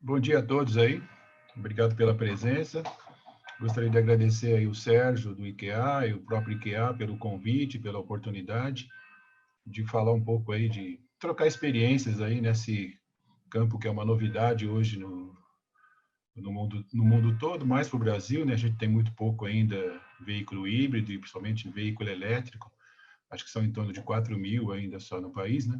Bom dia a todos aí. Obrigado pela presença. Gostaria de agradecer aí o Sérgio do IKEA e o próprio IKEA pelo convite, pela oportunidade de falar um pouco aí, de trocar experiências aí nesse campo que é uma novidade hoje no mundo todo, mais para o Brasil, né? A gente tem muito pouco ainda veículo híbrido e principalmente veículo elétrico. Acho que são em torno de 4.000 ainda só no país, né?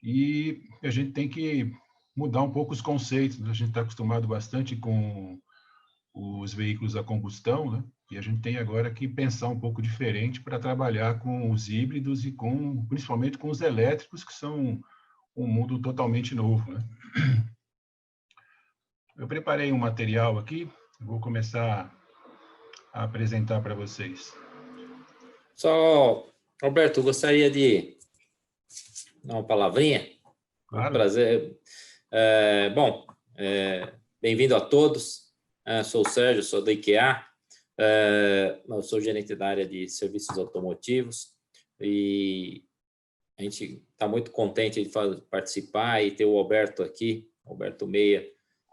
E a gente tem que mudar um pouco os conceitos, né? A gente está acostumado bastante com os veículos a combustão, né? E a gente tem agora que pensar um pouco diferente para trabalhar com os híbridos e principalmente com os elétricos, que são um mundo totalmente novo, né? Eu preparei um material aqui, vou começar a apresentar para vocês. Só, Alberto, gostaria de dar uma palavrinha. Claro. Um prazer. Bem-vindo a todos. Sou o Sérgio, sou do IKEA. Eu sou gerente da área de serviços automotivos e a gente está muito contente de participar e ter o Alberto aqui, Alberto Meia,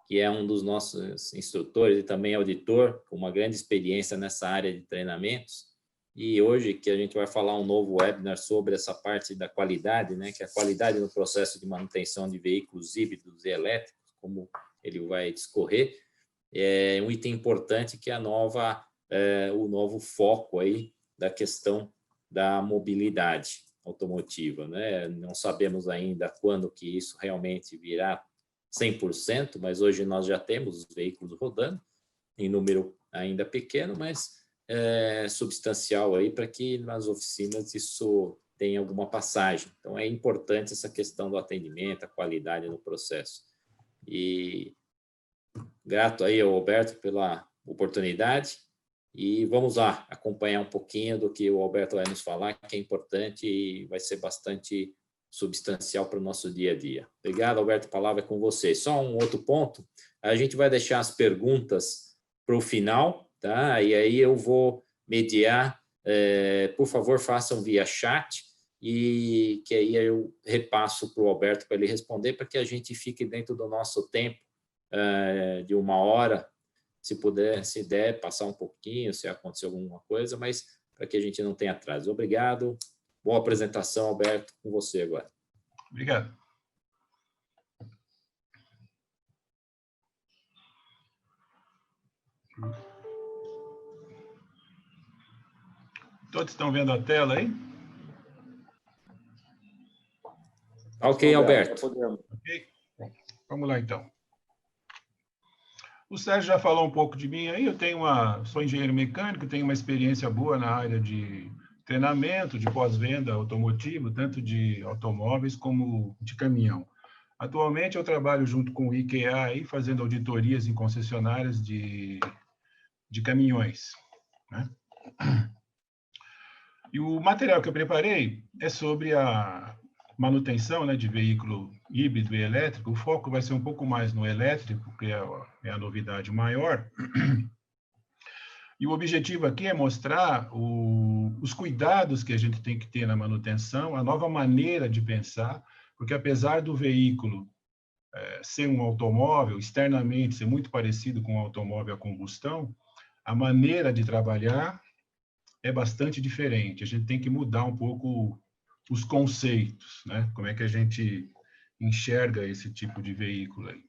que é um dos nossos instrutores e também auditor, com uma grande experiência nessa área de treinamentos. E hoje que a gente vai falar um novo webinar sobre essa parte da qualidade, né, que é a qualidade no processo de manutenção de veículos híbridos e elétricos, como ele vai discorrer, é um item importante que é o novo foco aí da questão da mobilidade automotiva, né? Não sabemos ainda quando que isso realmente virá 100%, mas hoje nós já temos os veículos rodando em número ainda pequeno, mas substancial aí para que nas oficinas isso tenha alguma passagem. Então é importante essa questão do atendimento, a qualidade no processo. E grato aí ao Alberto pela oportunidade e vamos lá acompanhar um pouquinho do que o Alberto vai nos falar, que é importante e vai ser bastante substancial para o nosso dia a dia. Obrigado, Alberto, a palavra é com você. Só um outro ponto, a gente vai deixar as perguntas para o final, tá? E aí eu vou mediar, por favor, façam via chat e que aí eu repasso para o Alberto para ele responder, para que a gente fique dentro do nosso tempo de 1 hora, se puder, se der, passar um pouquinho, se acontecer alguma coisa, mas para que a gente não tenha atraso. Obrigado. Boa apresentação, Alberto, com você agora. Obrigado. Todos estão vendo a tela aí? Ok, Alberto. Ok? Vamos lá, então. O Sérgio já falou um pouco de mim aí. Sou engenheiro mecânico, tenho uma experiência boa na área de treinamento, de pós-venda automotivo, tanto de automóveis como de caminhão. Atualmente, eu trabalho junto com o IKEA aí, fazendo auditorias em concessionárias de caminhões, né? E o material que eu preparei é sobre a manutenção, né, de veículo híbrido e elétrico. O foco vai ser um pouco mais no elétrico, que é a novidade maior. E o objetivo aqui é mostrar os cuidados que a gente tem que ter na manutenção, a nova maneira de pensar, porque apesar do veículo ser um automóvel, externamente ser muito parecido com um automóvel a combustão, a maneira de trabalhar é bastante diferente. A gente tem que mudar um pouco os conceitos, né? Como é que a gente enxerga esse tipo de veículo aí.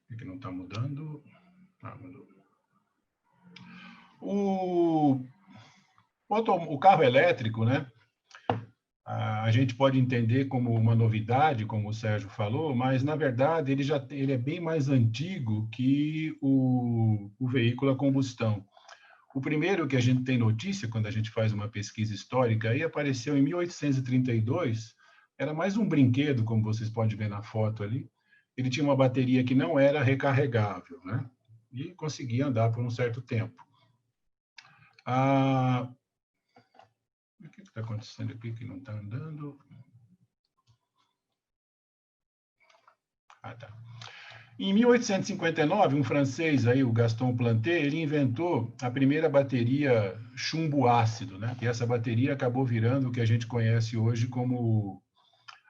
Por que não está mudando? Mudou. O carro elétrico, né? A gente pode entender como uma novidade, como o Sérgio falou, mas, na verdade, ele é bem mais antigo que o veículo a combustão. O primeiro que a gente tem notícia, quando a gente faz uma pesquisa histórica, aí apareceu em 1832, era mais um brinquedo, como vocês podem ver na foto ali. Ele tinha uma bateria que não era recarregável, né? E conseguia andar por um certo tempo. O que está acontecendo aqui que não está andando? Tá. Em 1859, um francês, aí, o Gaston Planté, ele inventou a primeira bateria chumbo ácido, né? E essa bateria acabou virando o que a gente conhece hoje como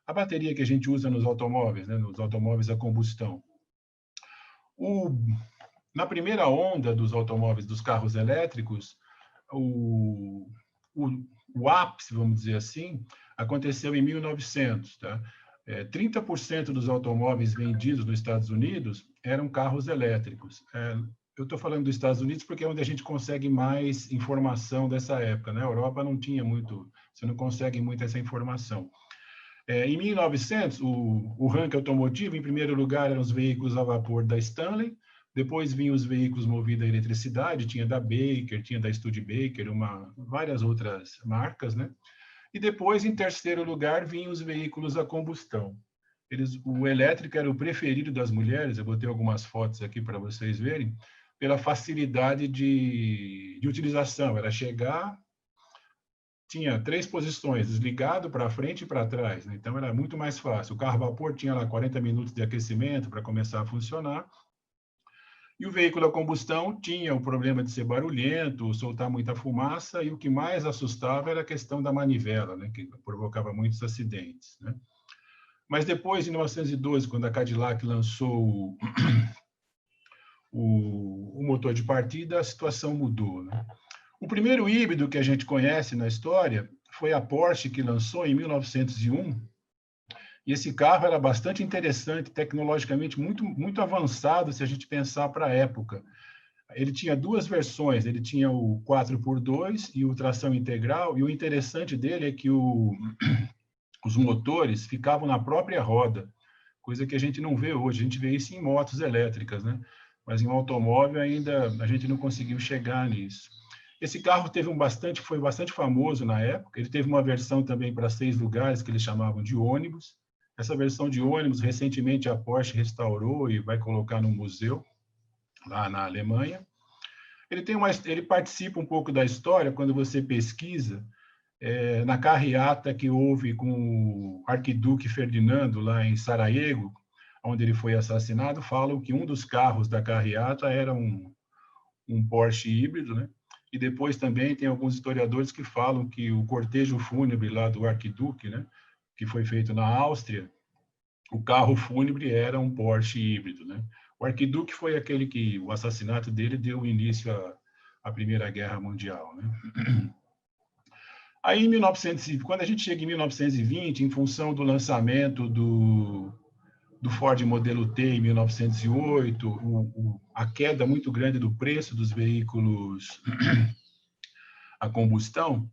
a bateria que a gente usa nos automóveis, né, nos automóveis a combustão. Na primeira onda dos automóveis, dos carros elétricos, o ápice, vamos dizer assim, aconteceu em 1900. Tá? 30% dos automóveis vendidos nos Estados Unidos eram carros elétricos. Eu estou falando dos Estados Unidos porque é onde a gente consegue mais informação dessa época. Na Europa não tinha muito, você não consegue muito essa informação. Em 1900, o ranking automotivo, em primeiro lugar, eram os veículos a vapor da Stanley, depois vinham os veículos movidos a eletricidade, tinha da Baker, tinha da Studebaker, várias outras marcas, né? E depois, em terceiro lugar, vinham os veículos a combustão. O elétrico era o preferido das mulheres, eu botei algumas fotos aqui para vocês verem, pela facilidade de utilização. Era chegar, tinha 3 posições, desligado, para frente e para trás, né? Então era muito mais fácil. O carro a vapor tinha lá 40 minutos de aquecimento para começar a funcionar, e o veículo a combustão tinha o problema de ser barulhento, soltar muita fumaça, e o que mais assustava era a questão da manivela, né, que provocava muitos acidentes, né? Mas depois, em 1912, quando a Cadillac lançou o motor de partida, a situação mudou, né? O primeiro híbrido que a gente conhece na história foi a Porsche, que lançou em 1901, e esse carro era bastante interessante, tecnologicamente muito avançado, se a gente pensar para a época. Ele tinha 2 versões, ele tinha o 4x2 e o tração integral, e o interessante dele é que os motores ficavam na própria roda, coisa que a gente não vê hoje. A gente vê isso em motos elétricas, né? Mas em um automóvel ainda a gente não conseguiu chegar nisso. Esse carro foi bastante famoso na época. Ele teve uma versão também para 6 lugares, que eles chamavam de ônibus. Essa versão de ônibus, recentemente, a Porsche restaurou e vai colocar no museu, lá na Alemanha. Ele participa um pouco da história quando você pesquisa na carreata que houve com o arquiduque Ferdinando, lá em Sarajevo, onde ele foi assassinado. Falam que um dos carros da carreata era um Porsche híbrido, né? E depois também tem alguns historiadores que falam que o cortejo fúnebre lá do arquiduque, né, que foi feito na Áustria, o carro fúnebre era um Porsche híbrido, né? O arquiduque foi aquele que o assassinato dele deu início à Primeira Guerra Mundial, né? Aí, quando a gente chega em 1920, em função do lançamento do Ford modelo T em 1908, a queda muito grande do preço dos veículos a combustão,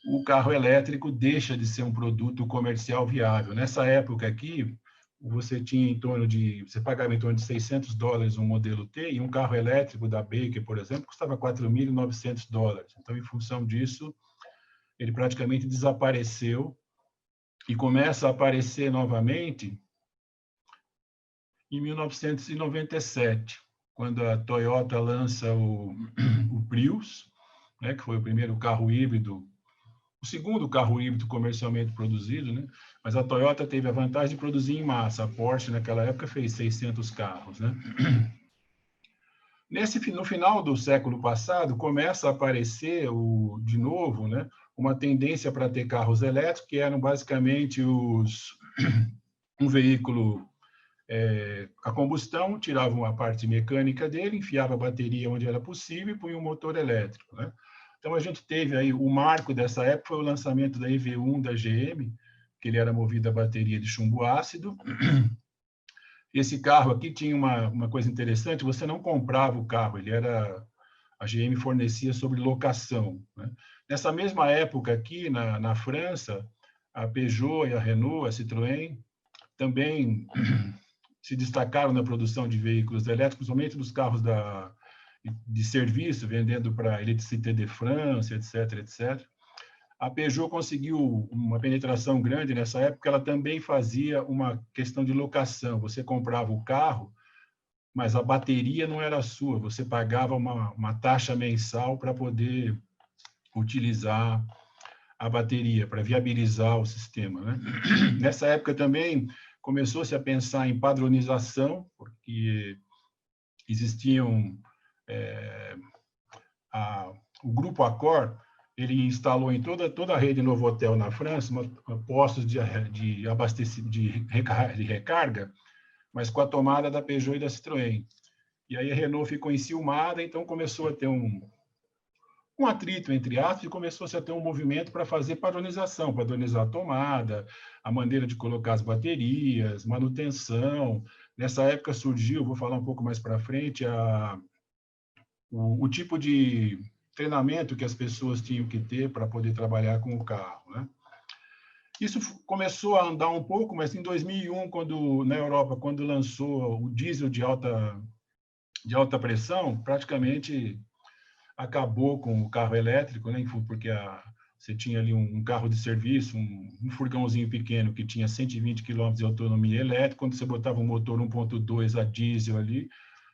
o carro elétrico deixa de ser um produto comercial viável. Nessa época aqui, você pagava em torno de $600 um modelo T, e um carro elétrico da Baker, por exemplo, custava $4.900. Então, em função disso, ele praticamente desapareceu e começa a aparecer novamente em 1997, quando a Toyota lança o Prius, né, que foi o primeiro carro híbrido, o segundo carro híbrido comercialmente produzido, né? Mas a Toyota teve a vantagem de produzir em massa. A Porsche, naquela época, fez 600 carros, né? No final do século passado, começa a aparecer, de novo, né, uma tendência para ter carros elétricos, que eram basicamente um veículo a combustão, tiravam a parte mecânica dele, enfiava a bateria onde era possível e punha um motor elétrico, né? Então, a gente teve aí, o marco dessa época foi o lançamento da EV1 da GM, que ele era movido a bateria de chumbo ácido. Esse carro aqui tinha uma coisa interessante, você não comprava o carro, a GM fornecia sobre locação, né? Nessa mesma época aqui, na França, a Peugeot e a Renault, a Citroën, também se destacaram na produção de veículos elétricos, principalmente dos carros de serviço, vendendo para Electricité de France, etc., etc. A Peugeot conseguiu uma penetração grande nessa época, ela também fazia uma questão de locação. Você comprava o carro, mas a bateria não era sua, você pagava uma taxa mensal para poder utilizar a bateria, para viabilizar o sistema, né? Nessa época também começou-se a pensar em padronização, porque existiam o grupo Accor ele instalou em toda a rede Novotel na França postos de abastecimento de recarga, mas com a tomada da Peugeot e da Citroën. E aí a Renault ficou enciumada, então começou a ter um atrito entre aspas e começou-se a ter um movimento para fazer padronizar a tomada, a maneira de colocar as baterias, manutenção. Nessa época surgiu, vou falar um pouco mais para frente, o tipo de treinamento que as pessoas tinham que ter para poder trabalhar com o carro, né? Isso começou a andar um pouco, mas em 2001, na Europa, quando lançou o diesel de alta pressão, praticamente acabou com o carro elétrico, né? Porque você tinha ali um carro de serviço, um furgãozinho pequeno que tinha 120 km de autonomia elétrica. Quando você botava um motor 1.2 a diesel ali,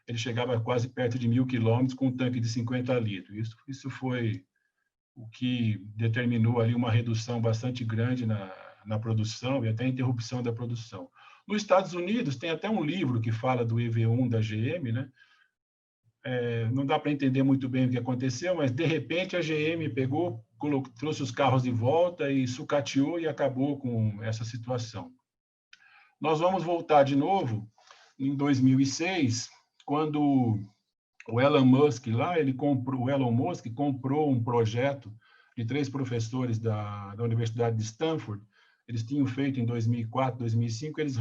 ele chegava quase perto de 1.000 km com um tanque de 50 litros. Isso foi o que determinou ali uma redução bastante grande na produção e até a interrupção da produção. Nos Estados Unidos, tem até um livro que fala do EV1 da GM, né? Não dá para entender muito bem o que aconteceu, mas, de repente, a GM pegou, trouxe os carros de volta e sucateou e acabou com essa situação. Nós vamos voltar de novo em 2006, quando o Elon Musk comprou um projeto de 3 professores da Universidade de Stanford. Eles tinham feito em 2004, 2005, eles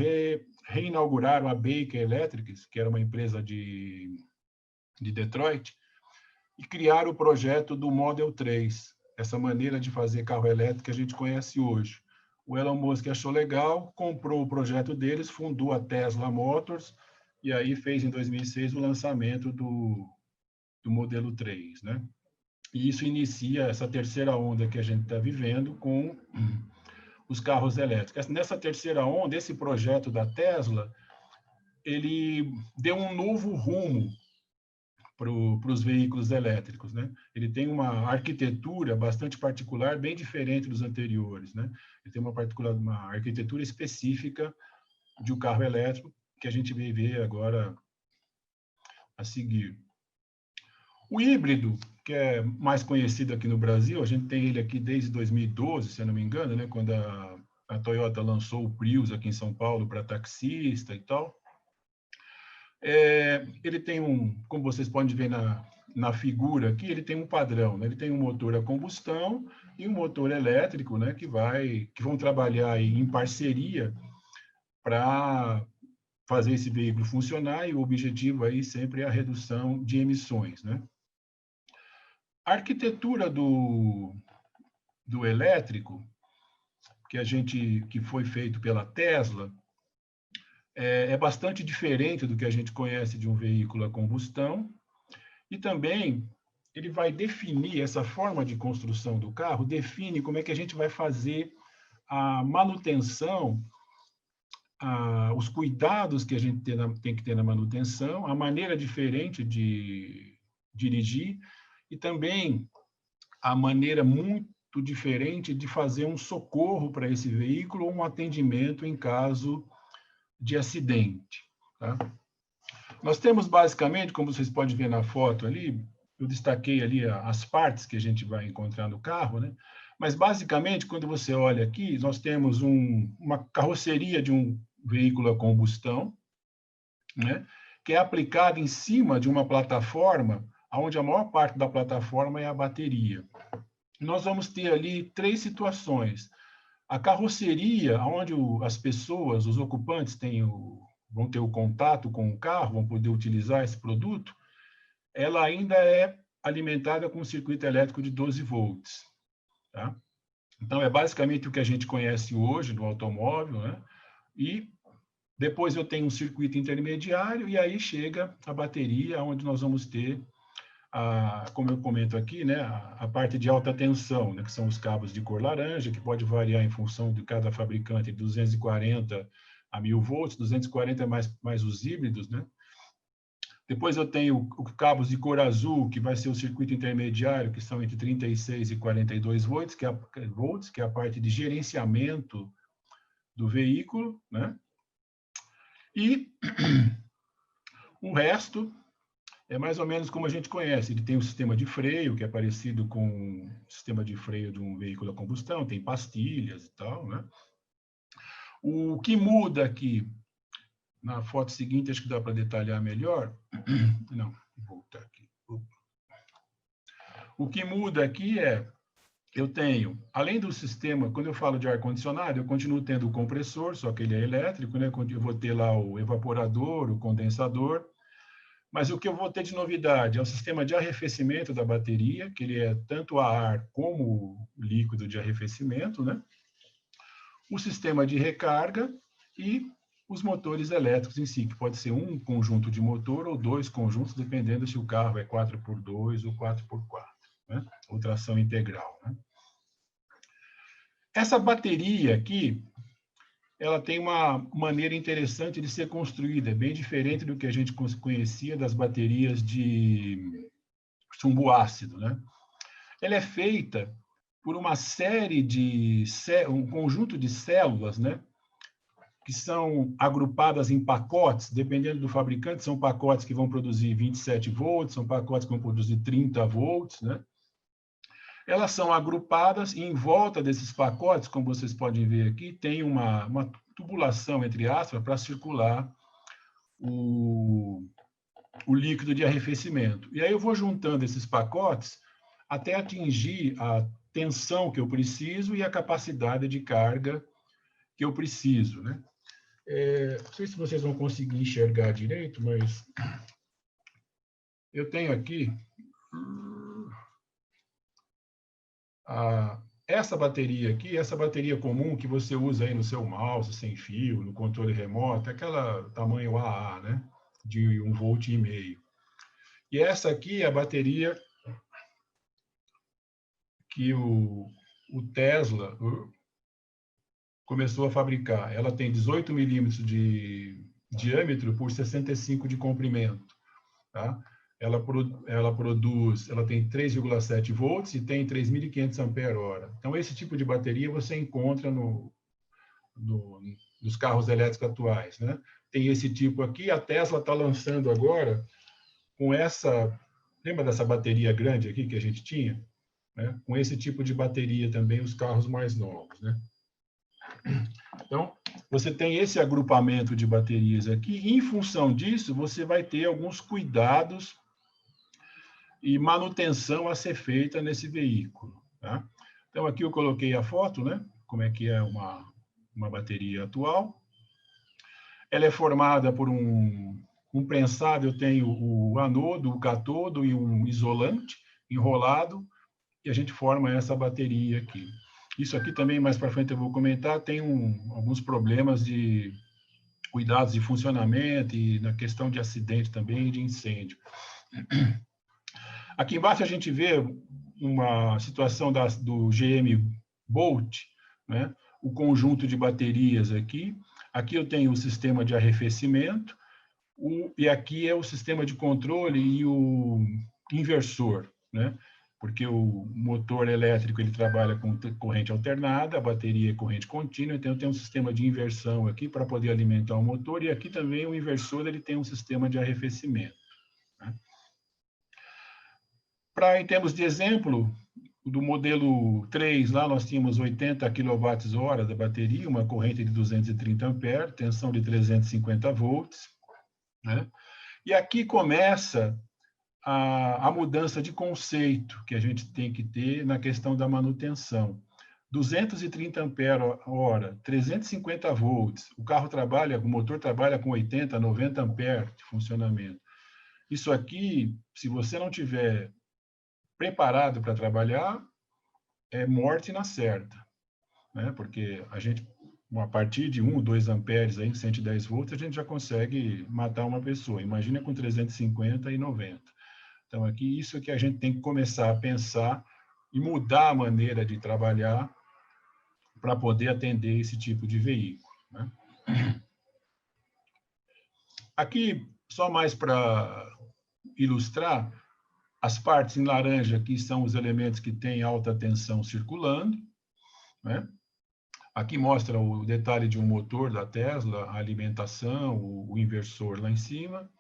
reinauguraram a Baker Electric, que era uma empresa de Detroit, e criaram o projeto do Model 3, essa maneira de fazer carro elétrico que a gente conhece hoje. O Elon Musk achou legal, comprou o projeto deles, fundou a Tesla Motors, e aí fez em 2006 o lançamento do modelo 3, né? E isso inicia essa terceira onda que a gente está vivendo com os carros elétricos. Nessa terceira onda, esse projeto da Tesla, ele deu um novo rumo para os veículos elétricos, né? Ele tem uma arquitetura bastante particular, bem diferente dos anteriores, né? Ele tem uma arquitetura específica de um carro elétrico que a gente vai ver agora a seguir. O híbrido, que é mais conhecido aqui no Brasil, a gente tem ele aqui desde 2012, se eu não me engano, né? Quando a Toyota lançou o Prius aqui em São Paulo para taxista e tal. Ele tem como vocês podem ver na figura aqui, ele tem um padrão, né? Ele tem um motor a combustão e um motor elétrico, né? Que vão trabalhar aí em parceria para fazer esse veículo funcionar, e o objetivo aí sempre é a redução de emissões, né? A arquitetura do elétrico, que foi feito pela Tesla, é bastante diferente do que a gente conhece de um veículo a combustão, e também ele vai definir essa forma de construção do carro, define como é que a gente vai fazer a manutenção, os cuidados que a gente tem que ter na manutenção, a maneira diferente de dirigir e também a maneira muito diferente de fazer um socorro para esse veículo ou um atendimento em caso de acidente. Tá? Nós temos basicamente, como vocês podem ver na foto ali, eu destaquei ali as partes que a gente vai encontrar no carro, né? Mas basicamente, quando você olha aqui, nós temos uma carroceria de um veículo a combustão, né? Que é aplicada em cima de uma plataforma, onde a maior parte da plataforma é a bateria. Nós vamos ter ali 3 situações. A carroceria, onde as pessoas, os ocupantes, vão ter o contato com o carro, vão poder utilizar esse produto, ela ainda é alimentada com um circuito elétrico de 12 volts. Tá? Então, é basicamente o que a gente conhece hoje no automóvel, né? E depois eu tenho um circuito intermediário, e aí chega a bateria, onde nós vamos ter, como eu comento aqui, né, a parte de alta tensão, né, que são os cabos de cor laranja, que pode variar em função de cada fabricante, de 240 a 1.000 volts, 240 mais os híbridos, né? Depois eu tenho cabos de cor azul, que vai ser o circuito intermediário, que são entre 36 e 42 volts, que é a parte de gerenciamento do veículo, né? E o resto é mais ou menos como a gente conhece. Ele tem um sistema de freio, que é parecido com o sistema de freio de um veículo a combustão, tem pastilhas e tal, né? O que muda aqui, na foto seguinte, acho que dá para detalhar melhor. Não, vou voltar aqui. O que muda aqui é, eu tenho, além do sistema, quando eu falo de ar-condicionado, eu continuo tendo o compressor, só que ele é elétrico, né? Eu vou ter lá o evaporador, o condensador, mas o que eu vou ter de novidade é o sistema de arrefecimento da bateria, que ele é tanto a ar como líquido de arrefecimento, né? O sistema de recarga e os motores elétricos em si, que pode ser um conjunto de motor ou dois conjuntos, dependendo se o carro é 4x2 ou 4x4, né? Ou tração integral, né? Essa bateria aqui, ela tem uma maneira interessante de ser construída, bem diferente do que a gente conhecia das baterias de chumbo ácido, né? Ela é feita por uma série de um conjunto de células, né, que são agrupadas em pacotes, dependendo do fabricante, são pacotes que vão produzir 27 volts, são pacotes que vão produzir 30 volts, né? Elas são agrupadas e em volta desses pacotes, como vocês podem ver aqui, tem uma tubulação, entre aspas, para circular o líquido de arrefecimento. E aí eu vou juntando esses pacotes até atingir a tensão que eu preciso e a capacidade de carga que eu preciso, né? Não sei se vocês vão conseguir enxergar direito, mas eu tenho aqui essa bateria aqui, essa bateria comum que você usa aí no seu mouse sem fio, no controle remoto, aquela tamanho AA, né? De 1,5 volt. E essa aqui é a bateria que o Tesla começou a fabricar. Ela tem 18 milímetros de diâmetro por 65 de comprimento, tá? Ela tem 3,7 volts e tem 3.500 ampere-hora. Então, esse tipo de bateria você encontra nos carros elétricos atuais, né? Tem esse tipo aqui, a Tesla está lançando agora com essa... Lembra dessa bateria grande aqui que a gente tinha? Né? Com esse tipo de bateria também os carros mais novos, né? Então, você tem esse agrupamento de baterias aqui, e em função disso, você vai ter alguns cuidados e manutenção a ser feita nesse veículo, tá? Então, aqui eu coloquei a foto, né? Como é que é uma bateria atual. Ela é formada por um prensado, eu tenho o anodo, o catodo e um isolante enrolado, e a gente forma essa bateria aqui. Isso aqui também, mais para frente eu vou comentar, tem alguns problemas de cuidados de funcionamento e na questão de acidente também, de incêndio. Aqui embaixo a gente vê uma situação do GM Bolt, né? O conjunto de baterias aqui. Aqui eu tenho o sistema de arrefecimento, e aqui é o sistema de controle e o inversor, né? Porque o motor elétrico ele trabalha com corrente alternada, a bateria é corrente contínua, então eu tenho um sistema de inversão aqui para poder alimentar o motor, e aqui também o inversor ele tem um sistema de arrefecimento, né? Em termos de exemplo, do modelo 3, lá nós tínhamos 80 kWh da bateria, uma corrente de 230 amperes, tensão de 350 volts, né? E aqui começa a mudança de conceito que a gente tem que ter na questão da manutenção. 230 ampere-hora, 350 volts, o motor trabalha com 80, 90 amperes de funcionamento. Isso aqui, se você não tiver preparado para trabalhar, é morte na certa, né? Porque a partir de 1, 2 amperes, aí, 110 volts, a gente já consegue matar uma pessoa. Imagina com 350 e 90. Então, aqui, isso é que a gente tem que começar a pensar e mudar a maneira de trabalhar para poder atender esse tipo de veículo, né? Aqui, só mais para ilustrar, as partes em laranja aqui são os elementos que têm alta tensão circulando, né? Aqui mostra o detalhe de um motor da Tesla, a alimentação, o inversor lá em cima.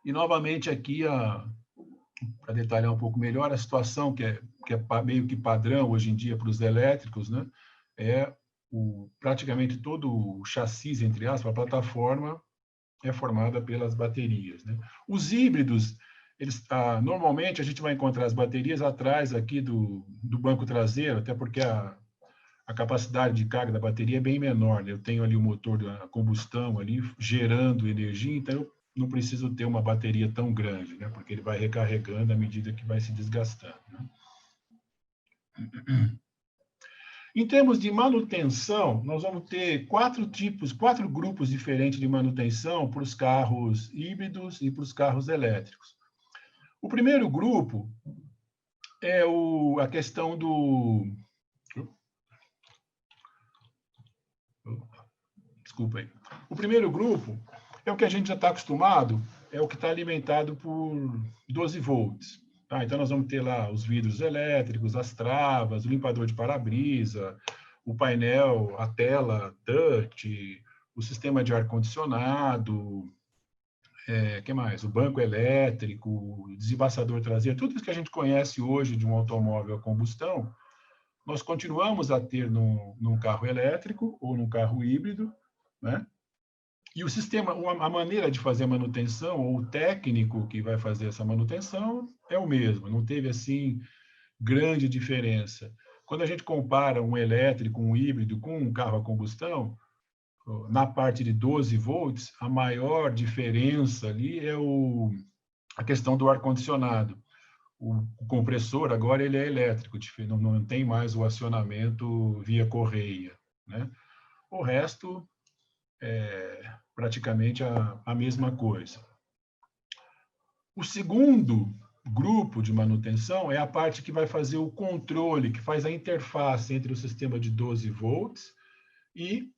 E, novamente, aqui, para detalhar um pouco melhor, a situação que é meio que padrão hoje em dia para os elétricos, né, é praticamente todo o chassi, entre aspas, a plataforma é formada pelas baterias, né? Os híbridos, normalmente a gente vai encontrar as baterias atrás aqui do banco traseiro, até porque a capacidade de carga da bateria é bem menor, né? Eu tenho ali o motor da combustão ali gerando energia, então eu não preciso ter uma bateria tão grande, né? Porque ele vai recarregando à medida que vai se desgastando, né? Em termos de manutenção, nós vamos ter quatro grupos diferentes de manutenção para os carros híbridos e para os carros elétricos. O primeiro grupo é a questão do... Desculpa aí. O primeiro grupo é o que a gente já está acostumado, é o que está alimentado por 12 volts. Tá? Então, nós vamos ter lá os vidros elétricos, as travas, o limpador de para-brisa, o painel, a tela touch, o sistema de ar-condicionado, que mais? O banco elétrico, o desembaçador traseiro, tudo isso que a gente conhece hoje de um automóvel a combustão, nós continuamos a ter num carro elétrico ou num carro híbrido, né? E o sistema, a maneira de fazer a manutenção, ou o técnico que vai fazer essa manutenção, é o mesmo, não teve, assim, grande diferença. Quando a gente compara um elétrico, um híbrido, com um carro a combustão, na parte de 12 volts, a maior diferença ali é a questão do ar-condicionado. O compressor, agora, ele é elétrico, não tem mais o acionamento via correia, né? O resto é praticamente a mesma coisa. O segundo grupo de manutenção é a parte que vai fazer o controle, que faz a interface entre o sistema de 12 volts e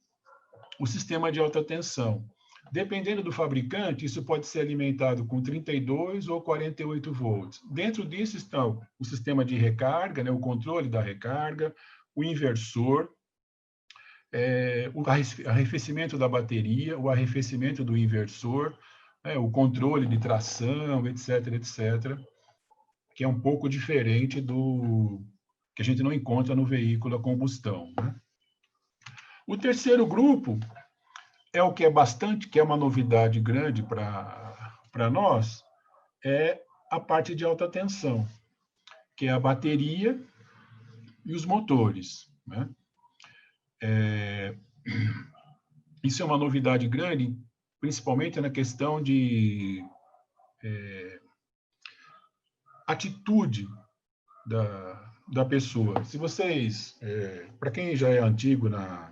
o sistema de alta tensão. Dependendo do fabricante, isso pode ser alimentado com 32 ou 48 volts. Dentro disso estão o sistema de recarga, né, o controle da recarga, o inversor, o arrefecimento da bateria, o arrefecimento do inversor, o controle de tração, etc., etc., que é um pouco diferente do que a gente não encontra no veículo a combustão, né? O terceiro grupo é o que é uma novidade grande para nós, é a parte de alta tensão, que é a bateria e os motores, né? Isso é uma novidade grande, principalmente na questão de atitude da pessoa. Se vocês, para quem já é antigo na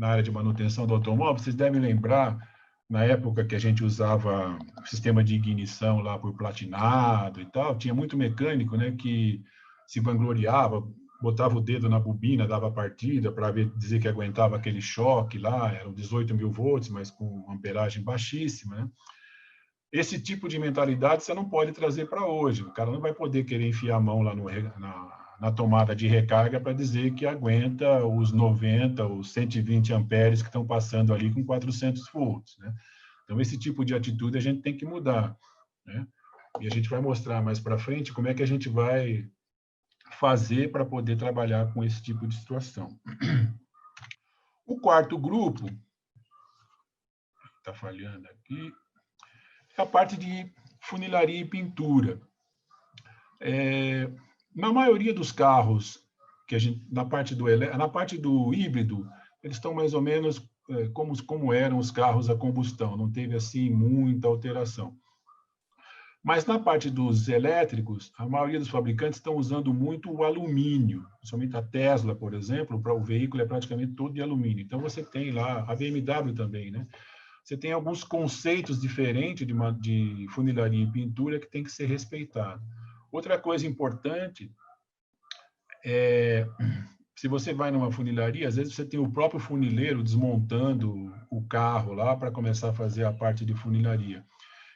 área de manutenção do automóvel, vocês devem lembrar, na época que a gente usava o sistema de ignição lá por platinado e tal, tinha muito mecânico, né, que se vangloriava, botava o dedo na bobina, dava partida para dizer que aguentava aquele choque lá, eram 18.000 volts, mas com amperagem baixíssima, né? Esse tipo de mentalidade você não pode trazer para hoje. O cara não vai poder querer enfiar a mão lá na tomada de recarga para dizer que aguenta os 90, os 120 amperes que estão passando ali com 400 volts, né? Então, esse tipo de atitude a gente tem que mudar, né? E a gente vai mostrar mais para frente como é que a gente vai fazer para poder trabalhar com esse tipo de situação. O quarto grupo, está falhando aqui, é a parte de funilaria e pintura. Na maioria dos carros, na parte do híbrido, eles estão mais ou menos como eram os carros a combustão, não teve assim muita alteração. Mas na parte dos elétricos, a maioria dos fabricantes estão usando muito o alumínio, principalmente a Tesla, por exemplo, para o veículo é praticamente todo de alumínio. Então você tem lá, a BMW também, né? Você tem alguns conceitos diferentes de funilaria e pintura que tem que ser respeitado. Outra coisa importante é, se você vai numa funilaria, às vezes você tem o próprio funileiro desmontando o carro lá para começar a fazer a parte de funilaria.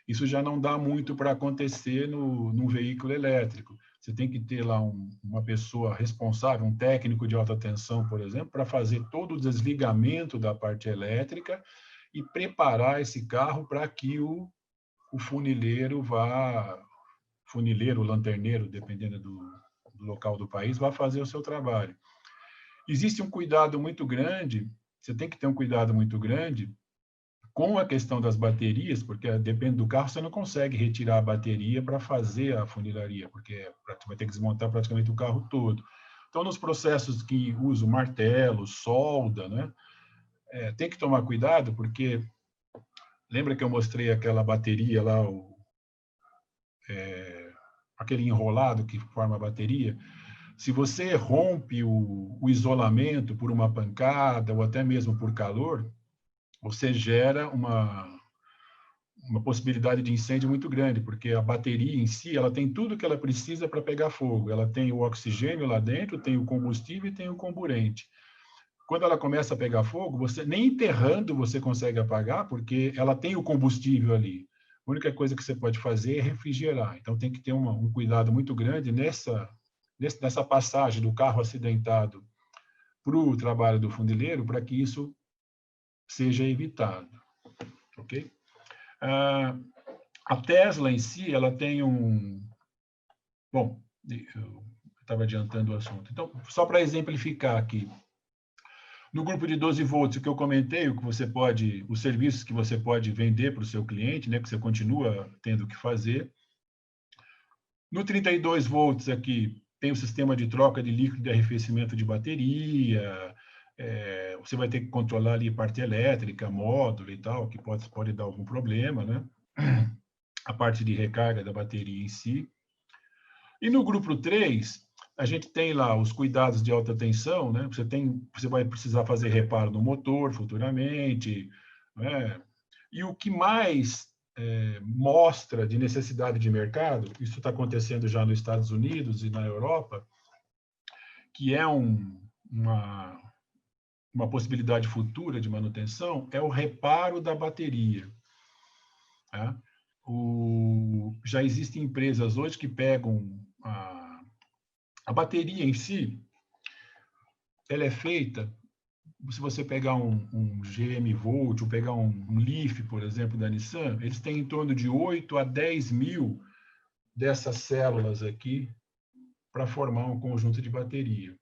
Isso já não dá muito para acontecer num veículo elétrico. Você tem que ter lá uma pessoa responsável, um técnico de alta tensão, por exemplo, para fazer todo o desligamento da parte elétrica e preparar esse carro para que o o funileiro, lanterneiro, dependendo do local do país, vai fazer o seu trabalho. Existe um cuidado muito grande, você tem que ter um cuidado muito grande com a questão das baterias, porque depende do carro, você não consegue retirar a bateria para fazer a funilaria, porque você vai ter que desmontar praticamente o carro todo. Então, nos processos que usam martelo, solda, né, tem que tomar cuidado, porque lembra que eu mostrei aquela bateria lá, aquele enrolado que forma a bateria? Se você rompe o isolamento por uma pancada ou até mesmo por calor, você gera uma possibilidade de incêndio muito grande, porque a bateria em si, ela tem tudo que ela precisa para pegar fogo. Ela tem o oxigênio lá dentro, tem o combustível e tem o comburente. Quando ela começa a pegar fogo, você nem enterrando você consegue apagar, porque ela tem o combustível ali. A única coisa que você pode fazer é refrigerar. Então tem que ter um cuidado muito grande nessa passagem do carro acidentado para o trabalho do fundileiro, para que isso seja evitado. Ok? A Tesla em si, ela tem Bom, eu estava adiantando o assunto. Então, só para exemplificar aqui, no grupo de 12 volts, o que eu comentei, os serviços que você pode vender para o seu cliente, né, que você continua tendo que fazer. No 32 volts aqui, tem o sistema de troca de líquido de arrefecimento de bateria, você vai ter que controlar ali parte elétrica, módulo e tal, que pode dar algum problema, né? A parte de recarga da bateria em si. E no grupo 3, a gente tem lá os cuidados de alta tensão, né? Você vai precisar fazer reparo no motor futuramente, né? E o que mais mostra de necessidade de mercado, isso está acontecendo já nos Estados Unidos e na Europa, que é uma possibilidade futura de manutenção, é o reparo da bateria. Tá? Já existem empresas hoje que pegam a bateria em si, ela é feita, se você pegar um GM Volt, ou pegar um Leaf, por exemplo, da Nissan, eles têm em torno de 8 a 10 mil dessas células aqui para formar um conjunto de bateria.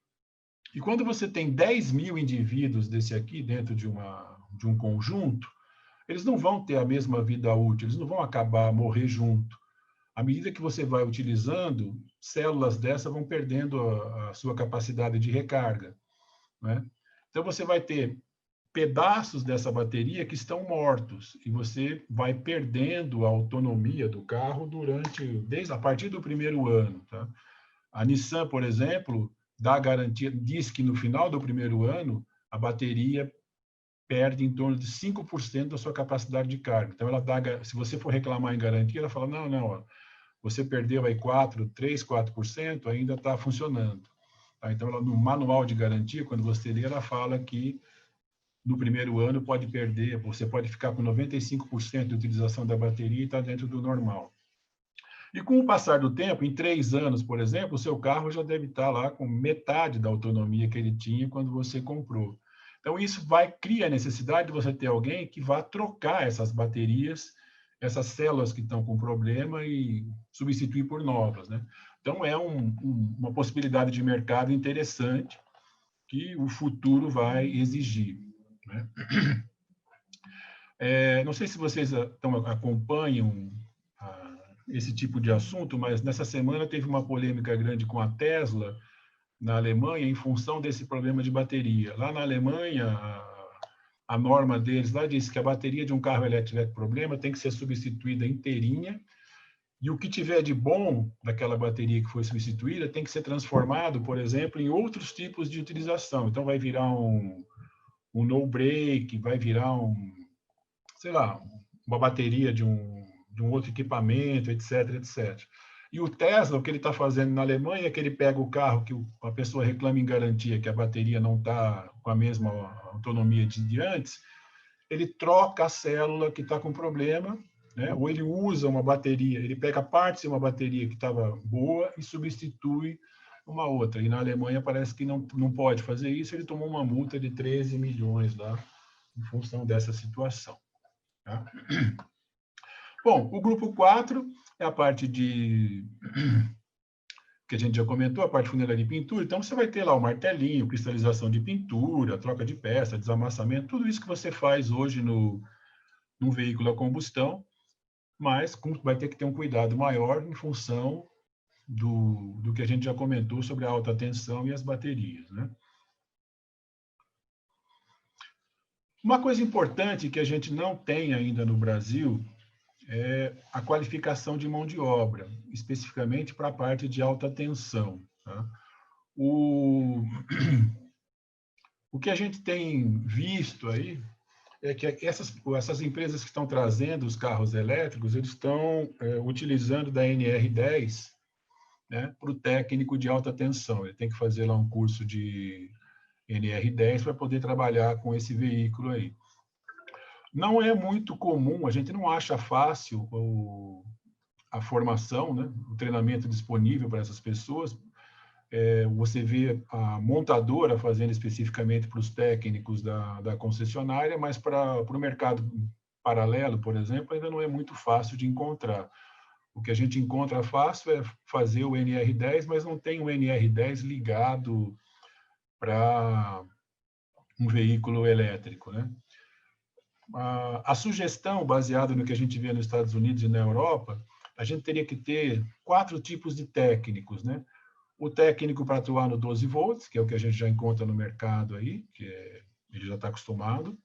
E quando você tem 10 mil indivíduos desse aqui dentro de um conjunto, eles não vão ter a mesma vida útil, eles não vão morrer junto. À medida que você vai utilizando, células dessas vão perdendo a sua capacidade de recarga, né? Então, você vai ter pedaços dessa bateria que estão mortos e você vai perdendo a autonomia do carro desde a partir do primeiro ano. Tá? A Nissan, por exemplo, dá garantia, diz que no final do primeiro ano a bateria perde em torno de 5% da sua capacidade de carga. Então, se você for reclamar em garantia, ela fala, não, ó, você perdeu aí 4%, ainda está funcionando. Tá? Então, no manual de garantia, quando você lê, ela fala que no primeiro ano pode perder, você pode ficar com 95% de utilização da bateria e está dentro do normal. E com o passar do tempo, em 3 anos, por exemplo, o seu carro já deve estar lá com metade da autonomia que ele tinha quando você comprou. Então, isso cria a necessidade de você ter alguém que vá trocar essas baterias, essas células que estão com problema e substituir por novas, né? Então, é uma possibilidade de mercado interessante que o futuro vai exigir, né? Não sei se vocês acompanham esse tipo de assunto, mas nessa semana teve uma polêmica grande com a Tesla na Alemanha em função desse problema de bateria. Lá na Alemanha, a norma deles lá diz que a bateria de um carro elétrico com problema tem que ser substituída inteirinha e o que tiver de bom daquela bateria que foi substituída tem que ser transformado, por exemplo, em outros tipos de utilização. Então, vai virar um no-break, vai virar sei lá, uma bateria de um outro equipamento, etc, etc. E o Tesla, o que ele está fazendo na Alemanha é que ele pega o carro que a pessoa reclama em garantia que a bateria não está com a mesma autonomia de antes, ele troca a célula que está com problema, né? Ou ele usa uma bateria, ele pega partes de uma bateria que estava boa e substitui uma outra. E na Alemanha parece que não pode fazer isso, ele tomou uma multa de 13 milhões lá, em função dessa situação. Tá? Bom, o grupo 4 é a parte de que a gente já comentou, a parte de funilaria e pintura. Então, você vai ter lá o martelinho, cristalização de pintura, troca de peça, desamassamento, tudo isso que você faz hoje no veículo a combustão, mas vai ter que ter um cuidado maior em função do que a gente já comentou sobre a alta tensão e as baterias, né? Uma coisa importante que a gente não tem ainda no Brasil é a qualificação de mão de obra, especificamente para a parte de alta tensão. Tá? O que a gente tem visto aí é que essas empresas que estão trazendo os carros elétricos, eles estão utilizando da NR10, né, para o técnico de alta tensão. Ele tem que fazer lá um curso de NR10 para poder trabalhar com esse veículo aí. Não é muito comum, a gente não acha fácil a formação, né, o treinamento disponível para essas pessoas. Você vê a montadora fazendo especificamente para os técnicos da concessionária, mas para o mercado paralelo, por exemplo, ainda não é muito fácil de encontrar. O que a gente encontra fácil é fazer o NR10, mas não tem o NR10 ligado para um veículo elétrico, né? A sugestão, baseada no que a gente vê nos Estados Unidos e na Europa, a gente teria que ter 4 tipos de técnicos, né? O técnico para atuar no 12 volts, que é o que a gente já encontra no mercado aí, ele já está acostumado,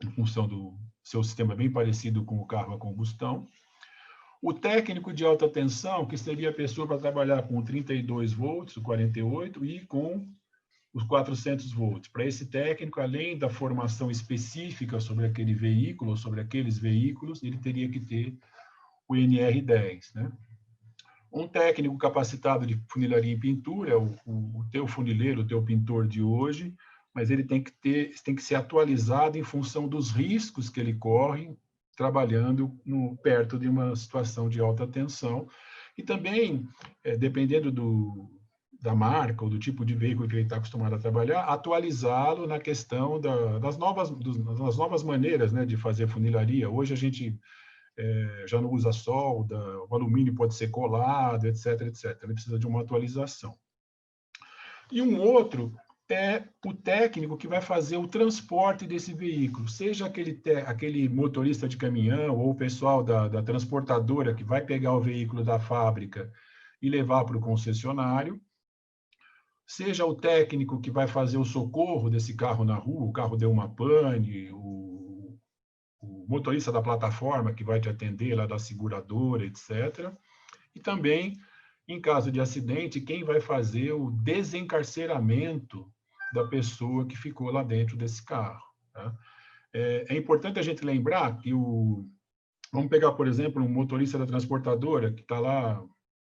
em função do seu sistema bem parecido com o carro a combustão. O técnico de alta tensão, que seria a pessoa para trabalhar com 32 volts, o 48, e com os 400 volts. Para esse técnico, além da formação específica sobre aquele veículo, ou sobre aqueles veículos, ele teria que ter o NR10, né? Um técnico capacitado de funilaria e pintura, o teu funileiro, o teu pintor de hoje, mas ele tem que ser atualizado em função dos riscos que ele corre trabalhando perto de uma situação de alta tensão. E também, dependendo da marca ou do tipo de veículo que ele está acostumado a trabalhar, atualizá-lo na questão das novas maneiras, né, de fazer funilaria. Hoje a gente já não usa solda, o alumínio pode ser colado, etc, etc. Ele precisa de uma atualização. E um outro é o técnico que vai fazer o transporte desse veículo, seja aquele motorista de caminhão ou o pessoal da transportadora que vai pegar o veículo da fábrica e levar para o concessionário, seja o técnico que vai fazer o socorro desse carro na rua, o carro deu uma pane, o motorista da plataforma que vai te atender lá da seguradora, etc. E também, em caso de acidente, quem vai fazer o desencarceramento da pessoa que ficou lá dentro desse carro. Tá? É importante a gente lembrar que vamos pegar, por exemplo, um motorista da transportadora que está lá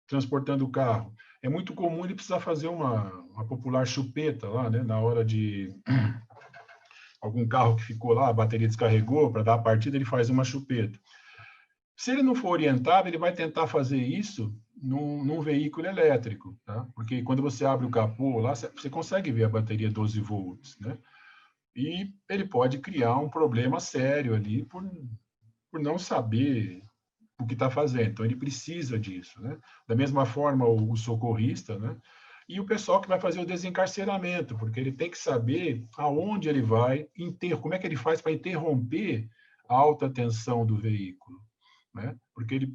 transportando o carro. É muito comum ele precisar fazer uma popular chupeta lá, né, na hora de algum carro que ficou lá, a bateria descarregou, para dar a partida, ele faz uma chupeta. Se ele não for orientado, ele vai tentar fazer isso num veículo elétrico, tá? Porque quando você abre o capô lá, você consegue ver a bateria 12 volts, né? E ele pode criar um problema sério ali por não saber o que está fazendo. Então, ele precisa disso, né? Da mesma forma, o socorrista, né? E o pessoal que vai fazer o desencarceramento, porque ele tem que saber aonde ele vai, como é que ele faz para interromper a alta tensão do veículo, né? Porque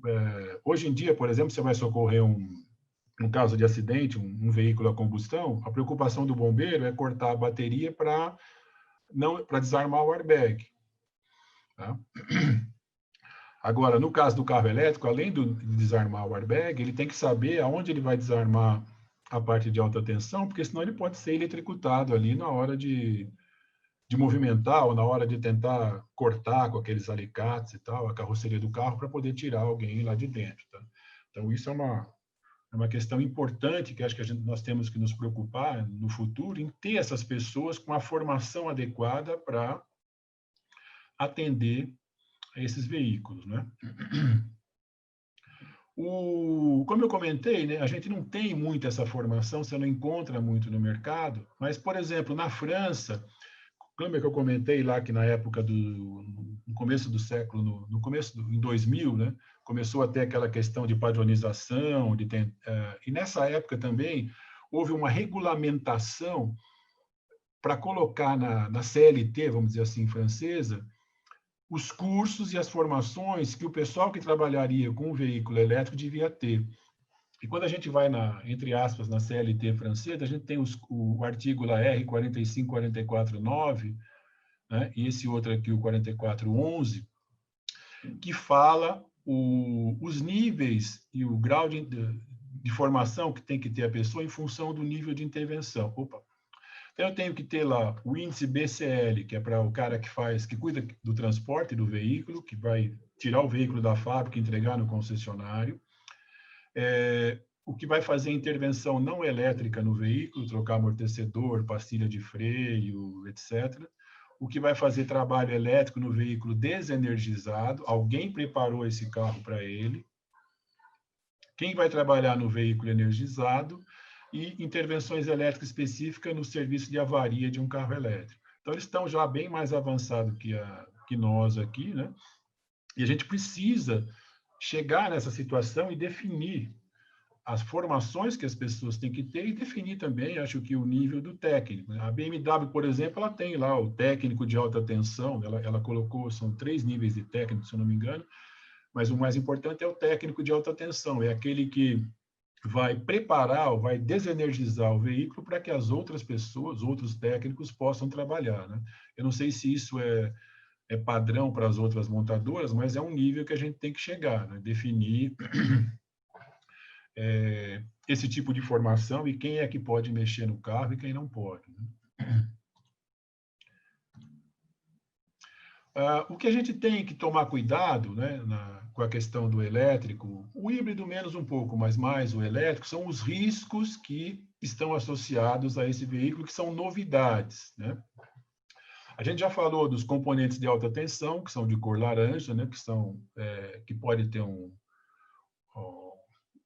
hoje em dia, por exemplo, você vai socorrer um caso de acidente, um veículo a combustão, a preocupação do bombeiro é cortar a bateria para desarmar o airbag, tá? Agora, no caso do carro elétrico, além de desarmar o airbag, ele tem que saber aonde ele vai desarmar a parte de alta tensão, porque senão ele pode ser eletrocutado ali na hora de movimentar ou na hora de tentar cortar com aqueles alicates e tal, a carroceria do carro para poder tirar alguém lá de dentro. Tá? Então, isso é uma questão importante que acho que nós temos que nos preocupar no futuro em ter essas pessoas com a formação adequada para atender a esses veículos, né? Como eu comentei, né, a gente não tem muito essa formação, você não encontra muito no mercado, mas, por exemplo, na França, lembra que eu comentei lá que na época no começo do século, no começo em 2000, né, começou a ter aquela questão de padronização, e nessa época também houve uma regulamentação para colocar na CLT, vamos dizer assim, francesa, os cursos e as formações que o pessoal que trabalharia com o veículo elétrico devia ter. E quando a gente vai, entre aspas, na CLT francesa, a gente tem o artigo lá R45449, né, e esse outro aqui, o 4411, que fala os níveis e o grau de formação que tem que ter a pessoa em função do nível de intervenção. Opa! Então, eu tenho que ter lá o índice BCL, que é para o cara que cuida do transporte do veículo, que vai tirar o veículo da fábrica e entregar no concessionário. O que vai fazer intervenção não elétrica no veículo, trocar amortecedor, pastilha de freio, etc. O que vai fazer trabalho elétrico no veículo desenergizado, alguém preparou esse carro para ele. Quem vai trabalhar no veículo energizado e intervenções elétricas específicas no serviço de avaria de um carro elétrico. Então, eles estão já bem mais avançados que nós aqui, né? E a gente precisa chegar nessa situação e definir as formações que as pessoas têm que ter e definir também, acho que, o nível do técnico. A BMW, por exemplo, ela tem lá o técnico de alta tensão, ela colocou, são 3 níveis de técnico, se eu não me engano, mas o mais importante é o técnico de alta tensão, é aquele que vai preparar, vai desenergizar o veículo para que as outras pessoas, outros técnicos possam trabalhar, né? Eu não sei se isso é padrão para as outras montadoras, mas é um nível que a gente tem que chegar, né? Definir esse tipo de formação e quem é que pode mexer no carro e quem não pode, né? O que a gente tem que tomar cuidado, né, com a questão do elétrico, o híbrido menos um pouco, mas mais o elétrico, são os riscos que estão associados a esse veículo, que são novidades, né? A gente já falou dos componentes de alta tensão, que são de cor laranja, né, que pode ter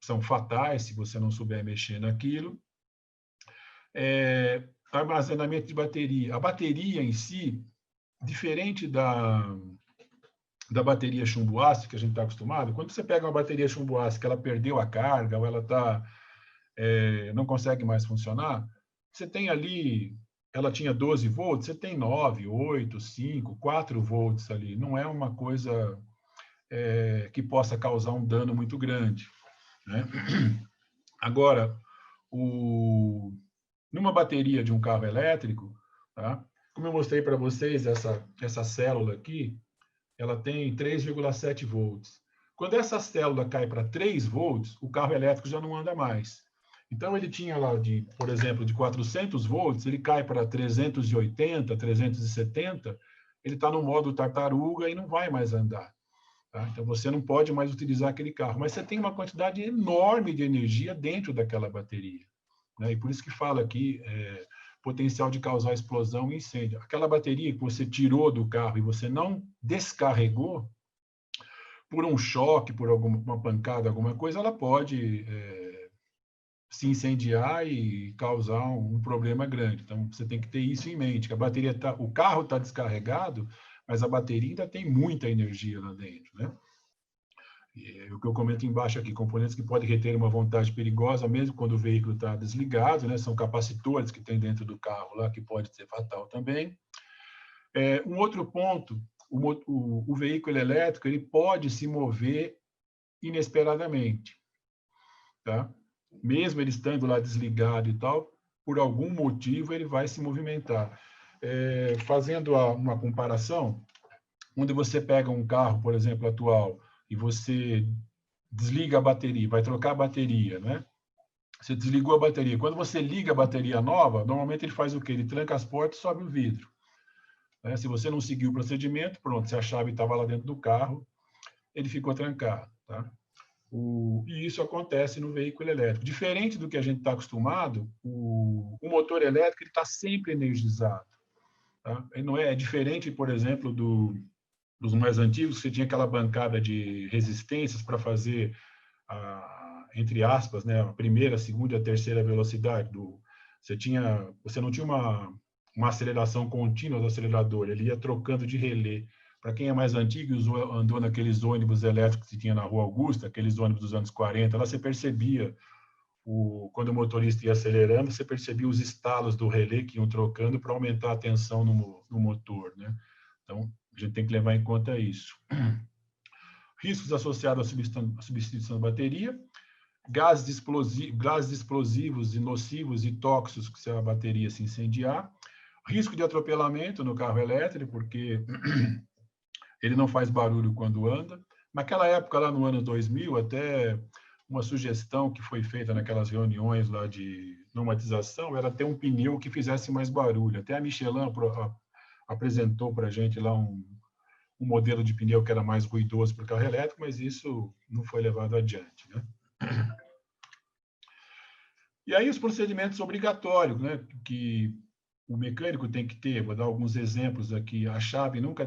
são fatais se você não souber mexer naquilo. Armazenamento de bateria. A bateria em si, diferente da bateria chumbo ácido que a gente está acostumado, quando você pega uma bateria chumbo ácido que ela perdeu a carga ou ela não consegue mais funcionar, você tem ali, ela tinha 12 volts, você tem 9, 8, 5, 4 volts ali. Não é uma coisa que possa causar um dano muito grande, né? Agora, numa bateria de um carro elétrico, tá? Como eu mostrei para vocês, essa célula aqui, ela tem 3,7 volts. Quando essa célula cai para 3 volts, o carro elétrico já não anda mais. Então, ele tinha lá, por exemplo, de 400 volts, ele cai para 380, 370, ele está no modo tartaruga e não vai mais andar. Tá? Então, você não pode mais utilizar aquele carro. Mas você tem uma quantidade enorme de energia dentro daquela bateria, né? E por isso que fala aqui potencial de causar explosão e incêndio. Aquela bateria que você tirou do carro e você não descarregou, por um choque, por alguma pancada, alguma coisa, ela pode se incendiar e causar um problema grande. Então, você tem que ter isso em mente, que o carro está descarregado, mas a bateria ainda tem muita energia lá dentro, né? O que eu comento embaixo aqui, componentes que podem reter uma voltagem perigosa, mesmo quando o veículo está desligado, né? São capacitores que tem dentro do carro lá, que pode ser fatal também. Um outro ponto, o veículo elétrico, ele pode se mover inesperadamente, tá? Mesmo ele estando lá desligado e tal, por algum motivo ele vai se movimentar. Fazendo uma comparação, onde você pega um carro, por exemplo, atual, e você desliga a bateria, vai trocar a bateria, né? Você desligou a bateria. Quando você liga a bateria nova, normalmente ele faz o quê? Ele tranca as portas e sobe o vidro. Né? Se você não seguiu o procedimento, pronto, se a chave estava lá dentro do carro, ele ficou trancado, tá? E isso acontece no veículo elétrico. Diferente do que a gente está acostumado, o motor elétrico está sempre energizado. Tá? Ele não é diferente, por exemplo, dos mais antigos, você tinha aquela bancada de resistências para fazer, entre aspas, né, a primeira, a segunda e a terceira velocidade. Você não tinha uma aceleração contínua do acelerador, ele ia trocando de relé Para quem é mais antigo, andou naqueles ônibus elétricos que tinha na Rua Augusta, aqueles ônibus dos anos 40, lá você percebia, quando o motorista ia acelerando, você percebia os estalos do relé que iam trocando para aumentar a tensão no motor, né? Então, a gente tem que levar em conta isso. Riscos associados à substituição da bateria, gases explosivos e nocivos e tóxicos se a bateria se incendiar, risco de atropelamento no carro elétrico, porque ele não faz barulho quando anda. Naquela época, lá no ano 2000, até uma sugestão que foi feita naquelas reuniões lá de normatização era ter um pneu que fizesse mais barulho. Até a Michelin apresentou para a gente lá um modelo de pneu que era mais ruidoso para o carro elétrico, mas isso não foi levado adiante, né? E aí os procedimentos obrigatórios, né, que o mecânico tem que ter, vou dar alguns exemplos aqui. A chave nunca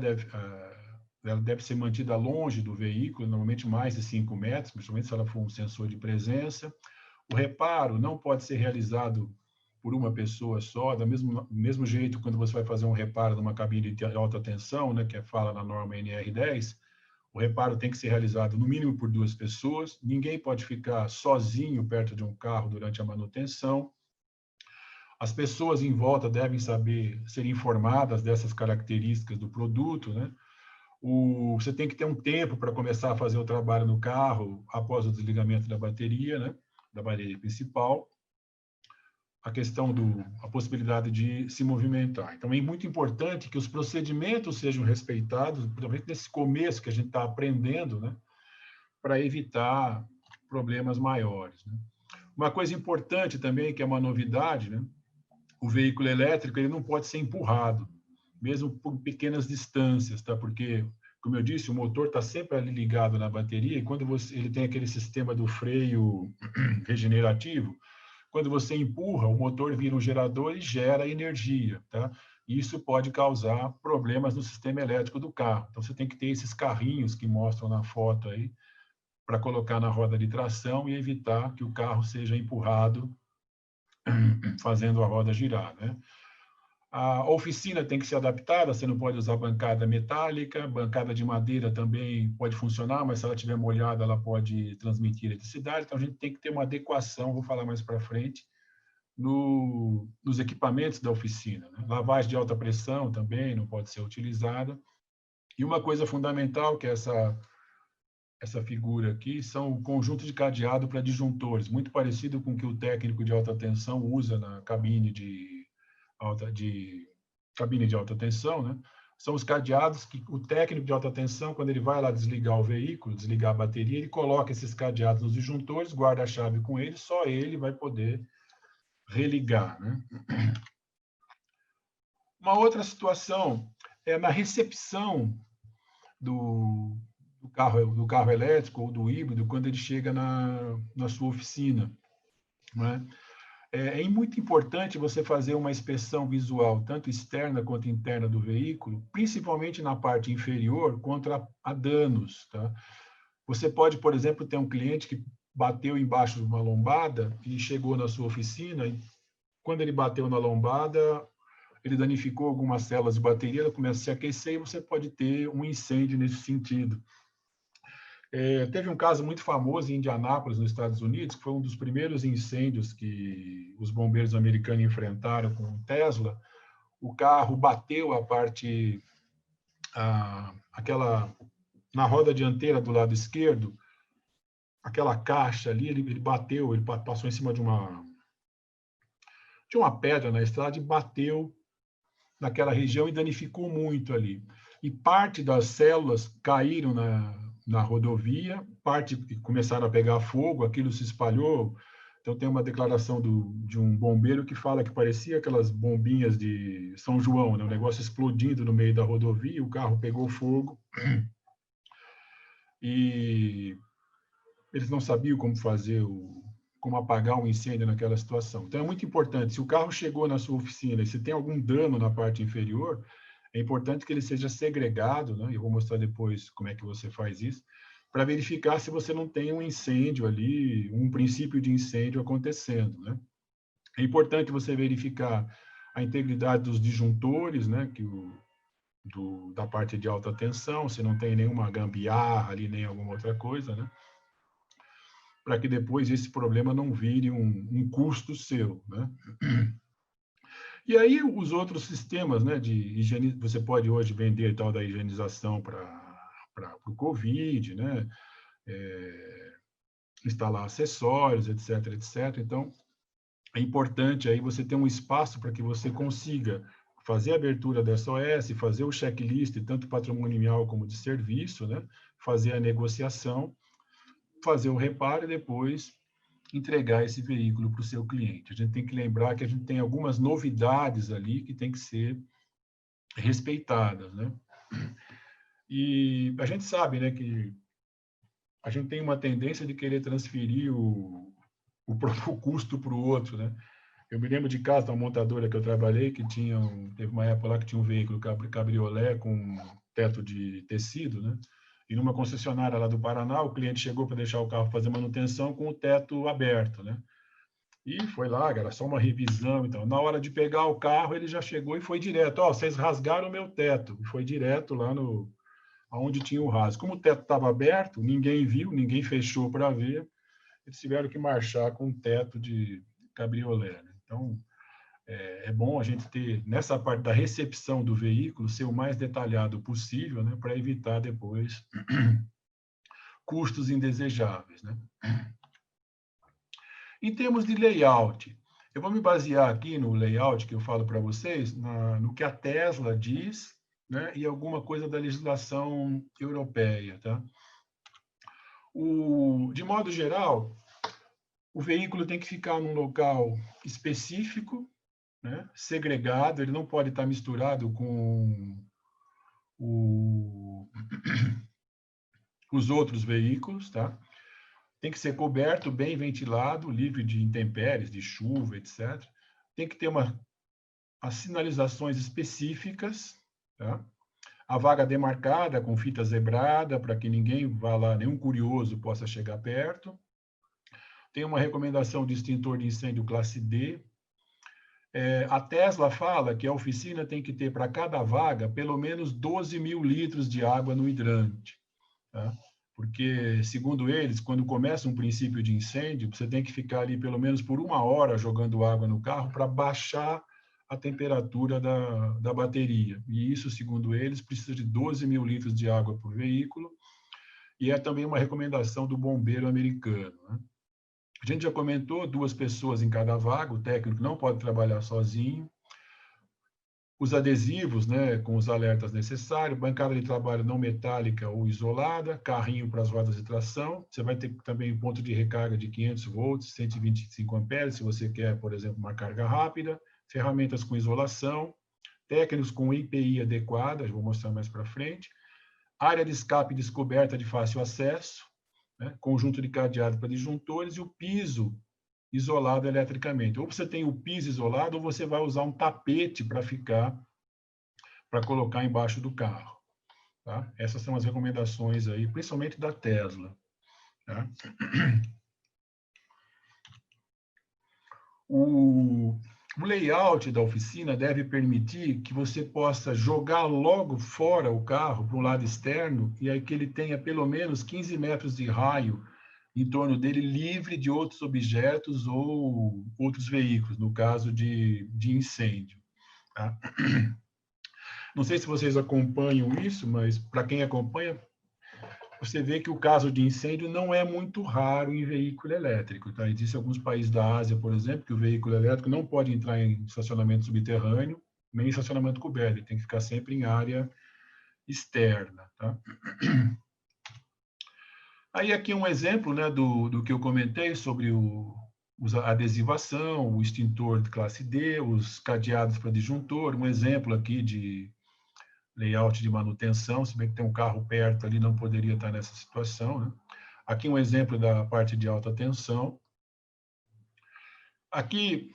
ela deve ser mantida longe do veículo, normalmente mais de 5 metros, principalmente se ela for um sensor de presença. O reparo não pode ser realizado por uma pessoa só, do mesmo jeito quando você vai fazer um reparo numa cabine de alta tensão, né, que fala na norma NR10, o reparo tem que ser realizado no mínimo por 2 pessoas, ninguém pode ficar sozinho perto de um carro durante a manutenção. As pessoas em volta devem ser informadas dessas características do produto, né? Você tem que ter um tempo para começar a fazer o trabalho no carro após o desligamento da bateria, né? Da bateria principal. A questão a possibilidade de se movimentar. Então, é muito importante que os procedimentos sejam respeitados, principalmente nesse começo que a gente está aprendendo, né? Para evitar problemas maiores, né? Uma coisa importante também, que é uma novidade, né? O veículo elétrico ele não pode ser empurrado, mesmo por pequenas distâncias, tá? Porque, como eu disse, o motor está sempre ali ligado na bateria e quando ele tem aquele sistema do freio regenerativo, quando você empurra, o motor vira um gerador e gera energia, tá? Isso pode causar problemas no sistema elétrico do carro. Então, você tem que ter esses carrinhos que mostram na foto aí, para colocar na roda de tração e evitar que o carro seja empurrado fazendo a roda girar, né? A oficina tem que ser adaptada, você não pode usar bancada metálica, bancada de madeira também pode funcionar, mas se ela estiver molhada, ela pode transmitir eletricidade, então a gente tem que ter uma adequação, vou falar mais para frente, nos equipamentos da oficina, né? Lavagem de alta pressão também não pode ser utilizada. E uma coisa fundamental, que é essa figura aqui, são o conjunto de cadeado para disjuntores, muito parecido com o que o técnico de alta tensão usa na cabine de alta tensão, né? São os cadeados que o técnico de alta tensão, quando ele vai lá desligar o veículo, desligar a bateria, ele coloca esses cadeados nos disjuntores, guarda a chave com ele, só ele vai poder religar, né? Uma outra situação é na recepção do carro elétrico ou do híbrido quando ele chega na sua oficina, né? É muito importante você fazer uma inspeção visual, tanto externa quanto interna do veículo, principalmente na parte inferior, contra a danos, tá? Você pode, por exemplo, ter um cliente que bateu embaixo de uma lombada e chegou na sua oficina e quando ele bateu na lombada, ele danificou algumas células de bateria, ela começa a se aquecer e você pode ter um incêndio nesse sentido. Teve um caso muito famoso em Indianápolis, nos Estados Unidos, que foi um dos primeiros incêndios que os bombeiros americanos enfrentaram com o Tesla. O carro bateu na roda dianteira do lado esquerdo, aquela caixa ali, ele bateu, ele passou em cima de uma pedra na estrada e bateu naquela região e danificou muito ali. E parte das células caíram na rodovia, parte começaram a pegar fogo, aquilo se espalhou. Então, tem uma declaração de um bombeiro que fala que parecia aquelas bombinhas de São João, né? Um negócio explodindo no meio da rodovia, o carro pegou fogo e eles não sabiam como apagar um incêndio naquela situação. Então, é muito importante, se o carro chegou na sua oficina e se tem algum dano na parte inferior, é importante que ele seja segregado, né? Eu vou mostrar depois como é que você faz isso, para verificar se você não tem um incêndio ali, um princípio de incêndio acontecendo, né? É importante você verificar a integridade dos disjuntores, né? Que da parte de alta tensão, se não tem nenhuma gambiarra ali, nem alguma outra coisa, né? Para que depois esse problema não vire um custo seu, né? E aí os outros sistemas, né, de higiene, você pode hoje vender tal da higienização para o COVID, né? Instalar acessórios, etc, etc. Então, é importante aí você ter um espaço para que você consiga fazer a abertura da SOS, fazer o checklist, tanto patrimonial como de serviço, né? Fazer a negociação, fazer o reparo e depois entregar esse veículo para o seu cliente. A gente tem que lembrar que a gente tem algumas novidades ali que tem que ser respeitadas, né? E a gente sabe, né, que a gente tem uma tendência de querer transferir o custo para o outro, né? Eu me lembro de caso de uma montadora que eu trabalhei, que teve uma época lá que tinha um veículo cabriolé com teto de tecido, né? E numa concessionária lá do Paraná, o cliente chegou para deixar o carro fazer manutenção com o teto aberto, né? E foi lá, era só uma revisão. Então, na hora de pegar o carro, ele já chegou e foi direto. Ó, vocês rasgaram o meu teto. E foi direto lá onde tinha o rasgo. Como o teto estava aberto, ninguém viu, ninguém fechou para ver. Eles tiveram que marchar com um teto de cabriolé, né? Então, é bom a gente ter, nessa parte da recepção do veículo, ser o mais detalhado possível, né, para evitar depois custos indesejáveis, né? Em termos de layout, eu vou me basear aqui no layout que eu falo para vocês, no que a Tesla diz, né, e alguma coisa da legislação europeia, tá? De modo geral, o veículo tem que ficar num local específico, né, segregado, ele não pode estar misturado com os outros veículos, tá? Tem que ser coberto, bem ventilado, livre de intempéries, de chuva, etc. Tem que ter as sinalizações específicas, tá? A vaga demarcada com fita zebrada, para que ninguém vá lá, nenhum curioso possa chegar perto. Tem uma recomendação de extintor de incêndio classe D. A Tesla fala que a oficina tem que ter para cada vaga pelo menos 12 mil litros de água no hidrante, tá? Porque, segundo eles, quando começa um princípio de incêndio, você tem que ficar ali pelo menos por 1 hora jogando água no carro para baixar a temperatura da bateria. E isso, segundo eles, precisa de 12 mil litros de água por veículo. E é também uma recomendação do bombeiro americano, né? A gente já comentou, 2 pessoas em cada vaga, o técnico não pode trabalhar sozinho. Os adesivos, né, com os alertas necessários, bancada de trabalho não metálica ou isolada, carrinho para as rodas de tração. Você vai ter também ponto de recarga de 500 volts, 125 amperes, se você quer, por exemplo, uma carga rápida. Ferramentas com isolação, técnicos com IPI adequada, vou mostrar mais para frente. Área de escape descoberta de fácil acesso, né, conjunto de cadeado para disjuntores e o piso isolado eletricamente. Ou você tem o piso isolado, ou você vai usar um tapete para colocar embaixo do carro, tá? Essas são as recomendações aí, principalmente da Tesla, tá? O layout da oficina deve permitir que você possa jogar logo fora o carro para um lado externo e aí que ele tenha pelo menos 15 metros de raio em torno dele, livre de outros objetos ou outros veículos, no caso de incêndio, tá? Não sei se vocês acompanham isso, mas para quem acompanha, você vê que o caso de incêndio não é muito raro em veículo elétrico, tá? Existem alguns países da Ásia, por exemplo, que o veículo elétrico não pode entrar em estacionamento subterrâneo, nem em estacionamento coberto, ele tem que ficar sempre em área externa, tá? Aí aqui um exemplo, né, do que eu comentei sobre a adesivação, o extintor de classe D, os cadeados para disjuntor, um exemplo aqui de layout de manutenção, se bem que tem um carro perto ali, não poderia estar nessa situação, né? Aqui um exemplo da parte de alta tensão. Aqui,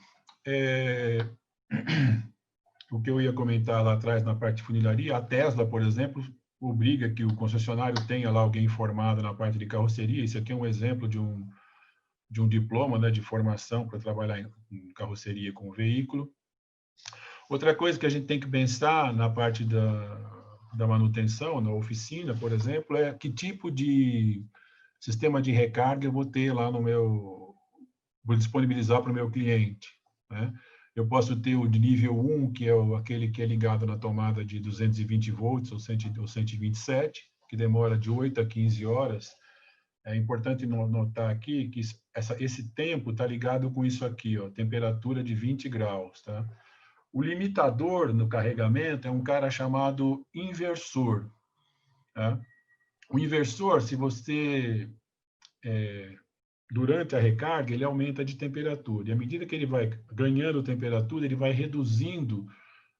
o que eu ia comentar lá atrás na parte de funilaria, a Tesla, por exemplo, obriga que o concessionário tenha lá alguém formado na parte de carroceria. Isso aqui é um exemplo de um diploma, né, de formação para trabalhar em carroceria com o veículo. Outra coisa que a gente tem que pensar na parte da manutenção, na oficina, por exemplo, é que tipo de sistema de recarga eu vou ter lá no meu, vou disponibilizar para o meu cliente, né? Eu posso ter o de nível 1, que é aquele que é ligado na tomada de 220 volts ou 127, que demora de 8 a 15 horas. É importante notar aqui que esse tempo está ligado com isso aqui, ó, temperatura de 20 graus. Tá? O limitador no carregamento é um cara chamado inversor. Tá? O inversor, se você durante a recarga, ele aumenta de temperatura. E à medida que ele vai ganhando temperatura, ele vai reduzindo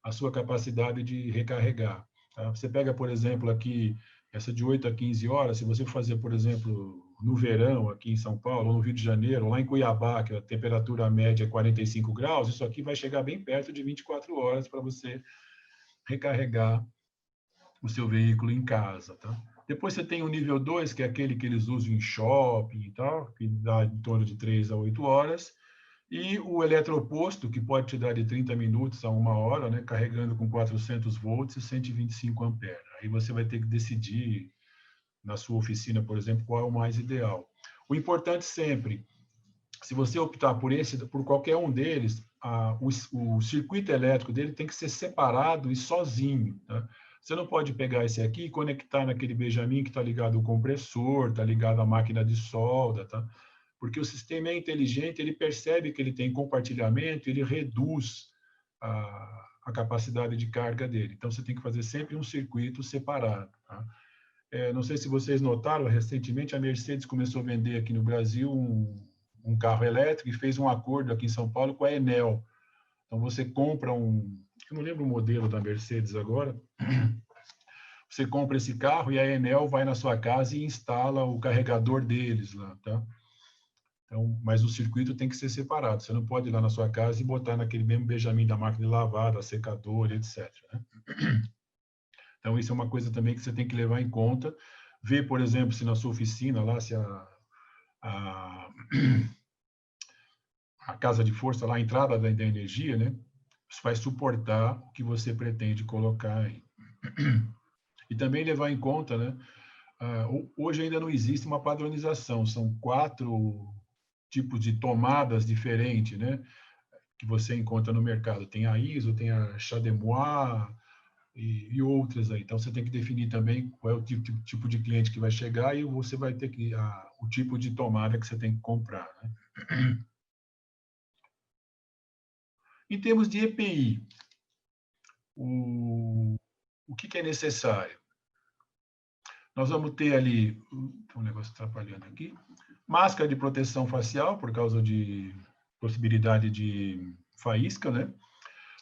a sua capacidade de recarregar. Tá? Você pega, por exemplo, aqui, essa de 8 a 15 horas, se você fazer, por exemplo, no verão, aqui em São Paulo, ou no Rio de Janeiro, ou lá em Cuiabá, que a temperatura média é 45 graus, isso aqui vai chegar bem perto de 24 horas para você recarregar o seu veículo em casa. Tá? Depois você tem o nível 2, que é aquele que eles usam em shopping e tal, que dá em torno de 3 a 8 horas. E o eletroposto, que pode te dar de 30 minutos a 1 hora, né, carregando com 400 volts e 125 amperes. Aí você vai ter que decidir, na sua oficina, por exemplo, qual é o mais ideal. O importante sempre, se você optar por qualquer um deles, o circuito elétrico dele tem que ser separado e sozinho. Tá? Você não pode pegar esse aqui e conectar naquele Benjamin que está ligado ao compressor, está ligado à máquina de solda, tá? Porque o sistema é inteligente, ele percebe que ele tem compartilhamento, ele reduz a capacidade de carga dele. Então, você tem que fazer sempre um circuito separado. Tá? Não sei se vocês notaram, recentemente a Mercedes começou a vender aqui no Brasil um carro elétrico e fez um acordo aqui em São Paulo com a Enel. Então, você compra eu não lembro o modelo da Mercedes agora, você compra esse carro e a Enel vai na sua casa e instala o carregador deles lá, tá? Então, mas o circuito tem que ser separado. Você não pode ir lá na sua casa e botar naquele mesmo Benjamin da máquina de lavar, da secadora, etc. Né? Então, isso é uma coisa também que você tem que levar em conta. Ver, por exemplo, se na sua oficina lá, se a, a casa de força lá, a entrada da energia, né? Isso vai suportar o que você pretende colocar aí. E também levar em conta, né? Hoje ainda não existe uma padronização, são 4 tipos de tomadas diferentes, né? Que você encontra no mercado. Tem a ISO, tem a Chademois e outras aí. Então, você tem que definir também qual é o tipo de cliente que vai chegar e você vai ter que o tipo de tomada que você tem que comprar, né? Em termos de EPI, o que é necessário? Nós vamos ter ali, tem um negócio atrapalhando aqui, máscara de proteção facial, por causa de possibilidade de faísca, né?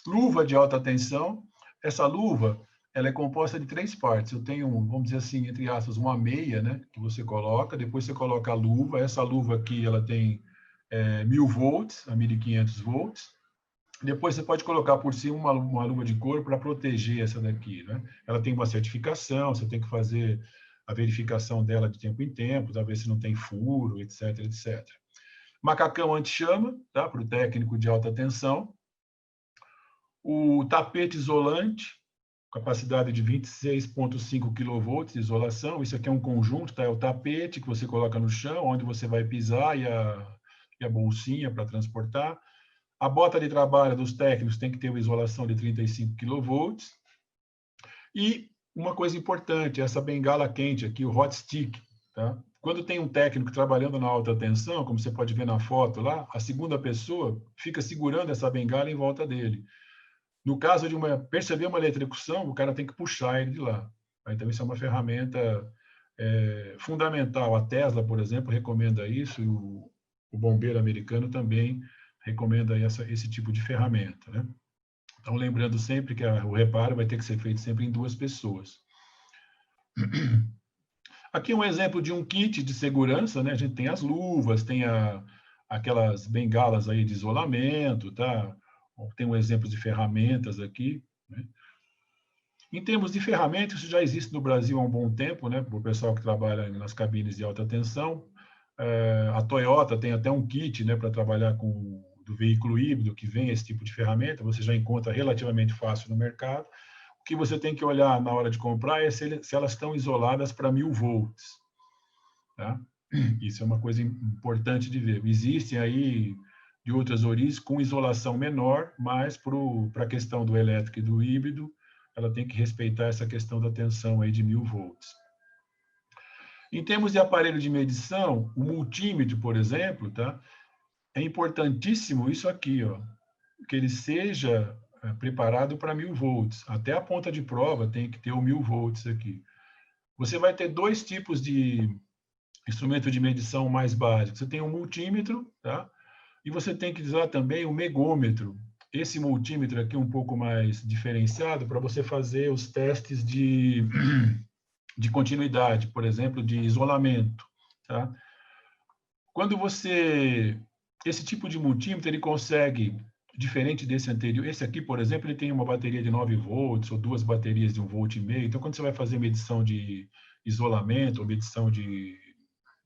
Luva de alta tensão. Essa luva, ela é composta de 3 partes. Eu tenho, vamos dizer assim, entre aspas, uma meia, né? Que você coloca, depois você coloca a luva. Essa luva aqui, ela tem 1000 volts a 1500 volts. Depois você pode colocar por cima uma luva de couro para proteger essa daqui, né? Ela tem uma certificação, você tem que fazer a verificação dela de tempo em tempo, para ver se não tem furo, etc, etc. Macacão anti-chama, tá? Para o técnico de alta tensão. O tapete isolante, capacidade de 26,5 kV de isolação. Isso aqui é um conjunto, tá? É o tapete que você coloca no chão, onde você vai pisar e a bolsinha para transportar. A bota de trabalho dos técnicos tem que ter uma isolação de 35 kV. E uma coisa importante, essa bengala quente aqui, o hot stick. Tá? Quando tem um técnico trabalhando na alta tensão, como você pode ver na foto lá, a segunda pessoa fica segurando essa bengala em volta dele. No caso de perceber uma eletrocução, o cara tem que puxar ele de lá. Tá? Então, isso é uma ferramenta fundamental. A Tesla, por exemplo, recomenda isso, e o bombeiro americano também recomenda esse tipo de ferramenta, né? Então, lembrando sempre que o reparo vai ter que ser feito sempre em 2 pessoas. Aqui um exemplo de um kit de segurança, né? A gente tem as luvas, tem aquelas bengalas aí de isolamento, tá? Tem um exemplo de ferramentas aqui, né? Em termos de ferramentas, isso já existe no Brasil há um bom tempo, né? Para o pessoal que trabalha nas cabines de alta tensão. A Toyota tem até um kit, né, para trabalhar do veículo híbrido, que vem esse tipo de ferramenta, você já encontra relativamente fácil no mercado. O que você tem que olhar na hora de comprar é se elas estão isoladas para 1000 volts. Tá? Isso é uma coisa importante de ver. Existem aí de outras origens com isolação menor, mas para a questão do elétrico e do híbrido, ela tem que respeitar essa questão da tensão aí de 1000 volts. Em termos de aparelho de medição, o multímetro, por exemplo, tá? É importantíssimo isso aqui, ó, que ele seja preparado para 1000 volts. Até a ponta de prova tem que ter o 1000 volts aqui. Você vai ter dois tipos de instrumento de medição mais básico. Você tem um multímetro, tá? E você tem que usar também o megômetro. Esse multímetro aqui é um pouco mais diferenciado para você fazer os testes de continuidade, por exemplo, de isolamento. Tá? Quando você... Esse tipo de multímetro, ele consegue, diferente desse anterior, esse aqui, por exemplo, ele tem uma bateria de 9 volts ou duas baterias de 1,5 volts. Então, quando você vai fazer medição de isolamento ou medição de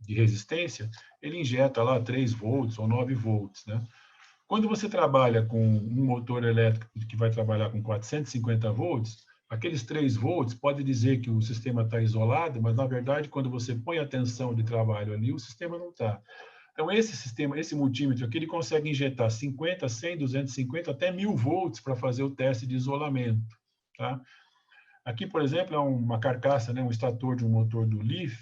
resistência, ele injeta lá 3 volts ou 9 volts. Né? Quando você trabalha com um motor elétrico que vai trabalhar com 450 volts, aqueles 3 volts pode dizer que o sistema está isolado, mas, na verdade, quando você põe a tensão de trabalho ali, o sistema não está. Então, esse sistema, esse multímetro aqui, ele consegue injetar 50, 100, 250, até 1000 volts para fazer o teste de isolamento. Tá? Aqui, por exemplo, é uma carcaça, né, um extrator de um motor do Leaf,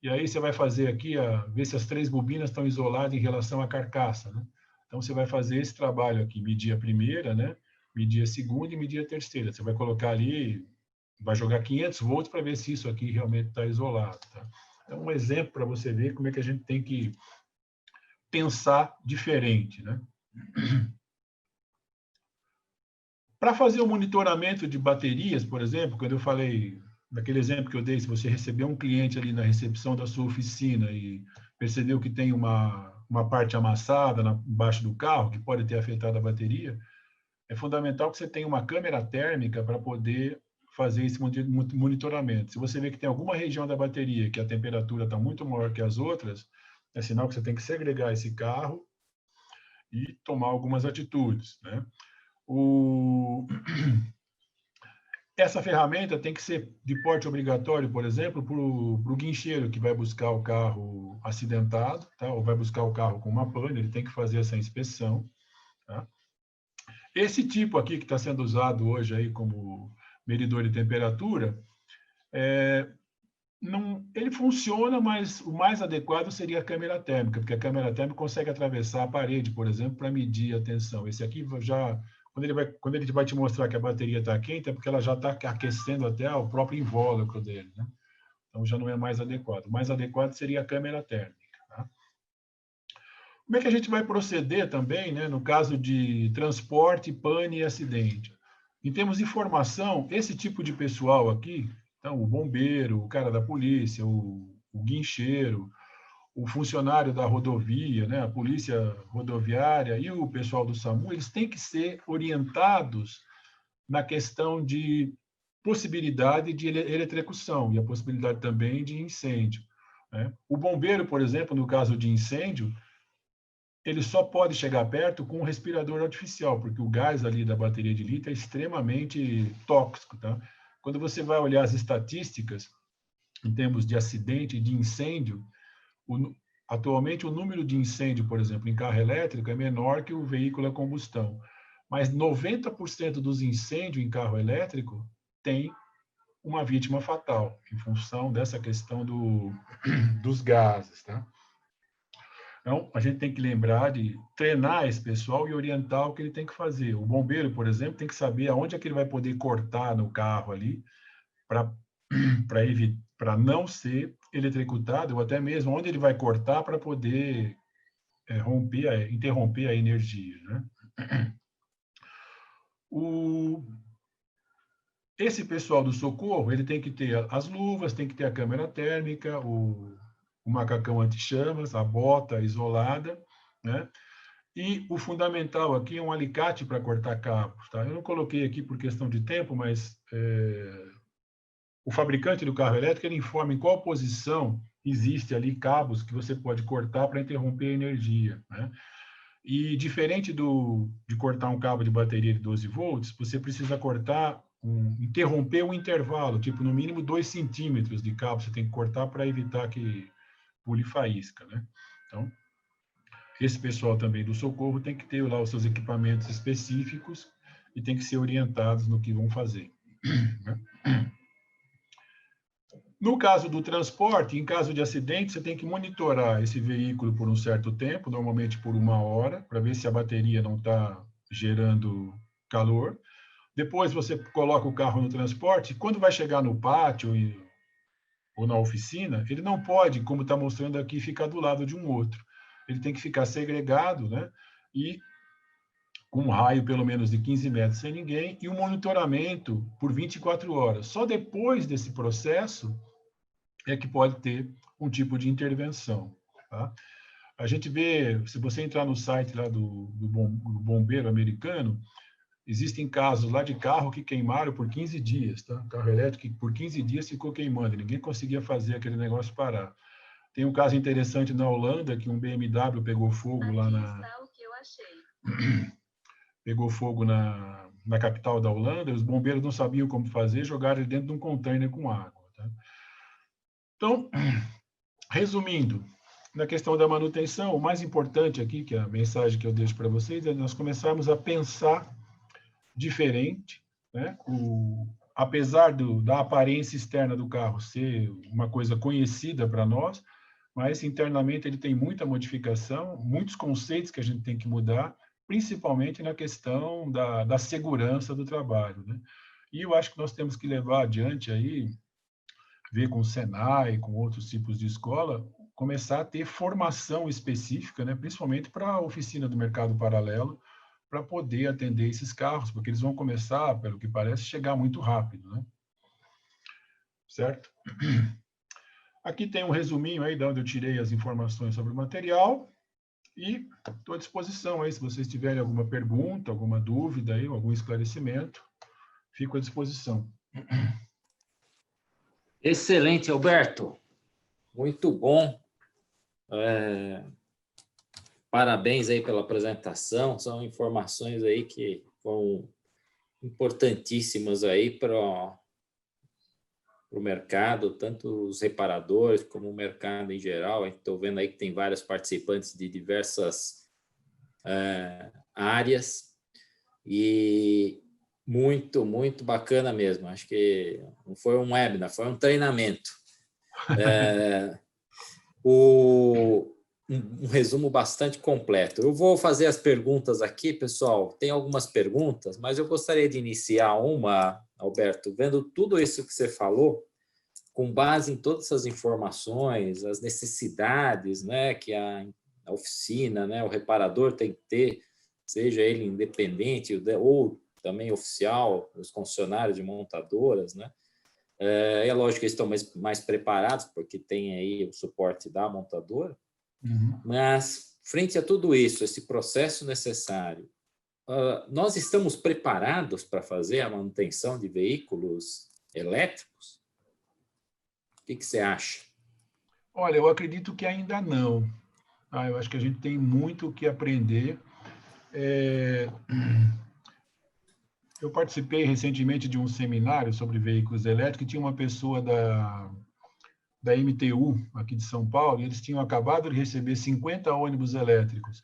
e aí você vai fazer aqui, ver se as 3 bobinas estão isoladas em relação à carcaça. Né? Então, você vai fazer esse trabalho aqui, medir a primeira, né? Medir a segunda e medir a terceira. Você vai colocar ali, vai jogar 500 volts para ver se isso aqui realmente está isolado. Tá? É um exemplo para você ver como é que a gente tem que pensar diferente. Né? Para fazer o monitoramento de baterias, por exemplo, quando eu falei, daquele exemplo que eu dei, se você receber um cliente ali na recepção da sua oficina e percebeu que tem uma parte amassada embaixo do carro, que pode ter afetado a bateria, é fundamental que você tenha uma câmera térmica para poder fazer esse monitoramento. Se você vê que tem alguma região da bateria que a temperatura está muito maior que as outras, é sinal que você tem que segregar esse carro e tomar algumas atitudes. Né? Essa ferramenta tem que ser de porte obrigatório, por exemplo, para o guincheiro que vai buscar o carro acidentado, tá? Ou vai buscar o carro com uma pane, ele tem que fazer essa inspeção. Tá? Esse tipo aqui que está sendo usado hoje aí como medidor de temperatura, ele funciona, mas o mais adequado seria a câmera térmica, porque a câmera térmica consegue atravessar a parede, por exemplo, para medir a tensão. Esse aqui já... Quando ele vai te mostrar que a bateria está quente, é porque ela já está aquecendo até o próprio invólucro dele. Né? Então, já não é mais adequado. O mais adequado seria a câmera térmica. Tá? Como é que a gente vai proceder também, né, no caso de transporte, pane e acidente? Em termos de formação, esse tipo de pessoal aqui, então, o bombeiro, o cara da polícia, o guincheiro, o funcionário da rodovia, né, a polícia rodoviária e o pessoal do SAMU, eles têm que ser orientados na questão de possibilidade de eletrocução e a possibilidade também de incêndio. Né? O bombeiro, por exemplo, no caso de incêndio, ele só pode chegar perto com um respirador artificial, porque o gás ali da bateria de lítio é extremamente tóxico. Tá? Quando você vai olhar as estatísticas em termos de acidente e de incêndio, atualmente, o número de incêndio, por exemplo, em carro elétrico é menor que o veículo a combustão. Mas 90% dos incêndios em carro elétrico tem uma vítima fatal, em função dessa questão dos gases. Tá? Então, a gente tem que lembrar de treinar esse pessoal e orientar o que ele tem que fazer. O bombeiro, por exemplo, tem que saber aonde é que ele vai poder cortar no carro ali para não ser eletrocutado, ou até mesmo onde ele vai cortar para poder interromper a energia. Né? Esse pessoal do socorro, ele tem que ter as luvas, tem que ter a câmera térmica, o macacão anti-chamas, a bota isolada, né? E o fundamental aqui é um alicate para cortar cabos. Tá? Eu não coloquei aqui por questão de tempo, mas o fabricante do carro elétrico ele informa em qual posição existe ali cabos que você pode cortar para interromper a energia. Né? E diferente de cortar um cabo de bateria de 12 volts, você precisa cortar interromper um intervalo, tipo, no mínimo 2 centímetros de cabo você tem que cortar para evitar que pule faísca, né? Então, esse pessoal também do socorro tem que ter lá os seus equipamentos específicos e tem que ser orientados no que vão fazer. Né? No caso do transporte, em caso de acidente, você tem que monitorar esse veículo por um certo tempo, normalmente por 1 hora, para ver se a bateria não está gerando calor. Depois você coloca o carro no transporte, e quando vai chegar no pátio ou na oficina, ele não pode, como está mostrando aqui, ficar do lado de um outro. Ele tem que ficar segregado, né? E com um raio pelo menos de 15 metros sem ninguém, e um monitoramento por 24 horas. Só depois desse processo é que pode ter um tipo de intervenção. Tá? A gente vê, se você entrar no site lá do bombeiro americano, existem casos lá de carro que queimaram por 15 dias, tá? Carro elétrico que por 15 dias ficou queimando, ninguém conseguia fazer aquele negócio parar. Tem um caso interessante na Holanda, que um BMW pegou fogo lá na... Aqui está o que eu achei. Pegou fogo na capital da Holanda, os bombeiros não sabiam como fazer, jogaram ele dentro de um container com água. Tá? Então, resumindo, na questão da manutenção, o mais importante aqui, que é a mensagem que eu deixo para vocês, é nós começarmos a pensar diferente, né? Apesar da aparência externa do carro ser uma coisa conhecida para nós, mas internamente ele tem muita modificação, muitos conceitos que a gente tem que mudar, principalmente na questão da segurança do trabalho, né? E eu acho que nós temos que levar adiante aí, ver com o Senai, com outros tipos de escola, começar a ter formação específica, né? Principalmente para a oficina do mercado paralelo, para poder atender esses carros, porque eles vão começar, pelo que parece, chegar muito rápido, né? Certo? Aqui tem um resuminho aí de onde eu tirei as informações sobre o material e estou à disposição aí, se vocês tiverem alguma pergunta, alguma dúvida aí, algum esclarecimento, fico à disposição. Excelente, Alberto. Muito bom. Parabéns aí pela apresentação. São informações aí que foram importantíssimas aí para o mercado, tanto os reparadores como o mercado em geral. Estou vendo aí que tem vários participantes de diversas áreas e muito, muito bacana mesmo. Acho que não foi um webinar, foi um treinamento. Um resumo bastante completo. Eu vou fazer as perguntas aqui, pessoal. Tem algumas perguntas, mas eu gostaria de iniciar uma, Alberto, vendo tudo isso que você falou, com base em todas essas informações, as necessidades, né, que a oficina, né, o reparador tem que ter, seja ele independente ou também oficial, os concessionários de montadoras, né? É lógico que eles estão mais preparados, porque tem aí o suporte da montadora, mas, frente a tudo isso, esse processo necessário, nós estamos preparados para fazer a manutenção de veículos elétricos? O que você acha? Olha, eu acredito que ainda não. Eu acho que a gente tem muito o que aprender. Eu participei recentemente de um seminário sobre veículos elétricos e tinha uma pessoa da MTU, aqui de São Paulo, e eles tinham acabado de receber 50 ônibus elétricos.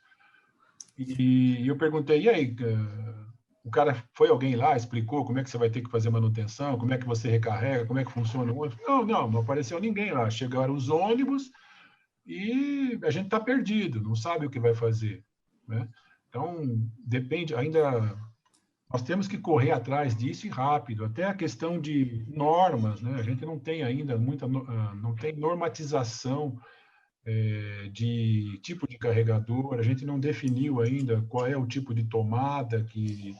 E eu perguntei, e aí, o cara, foi alguém lá, explicou como é que você vai ter que fazer manutenção, como é que você recarrega, como é que funciona o ônibus? Não apareceu ninguém lá. Chegaram os ônibus e a gente está perdido, não sabe o que vai fazer, né? Então, depende, ainda nós temos que correr atrás disso e rápido. Até a questão de normas, né? A gente não tem ainda não tem normatização de tipo de carregador, a gente não definiu ainda qual é o tipo de tomada que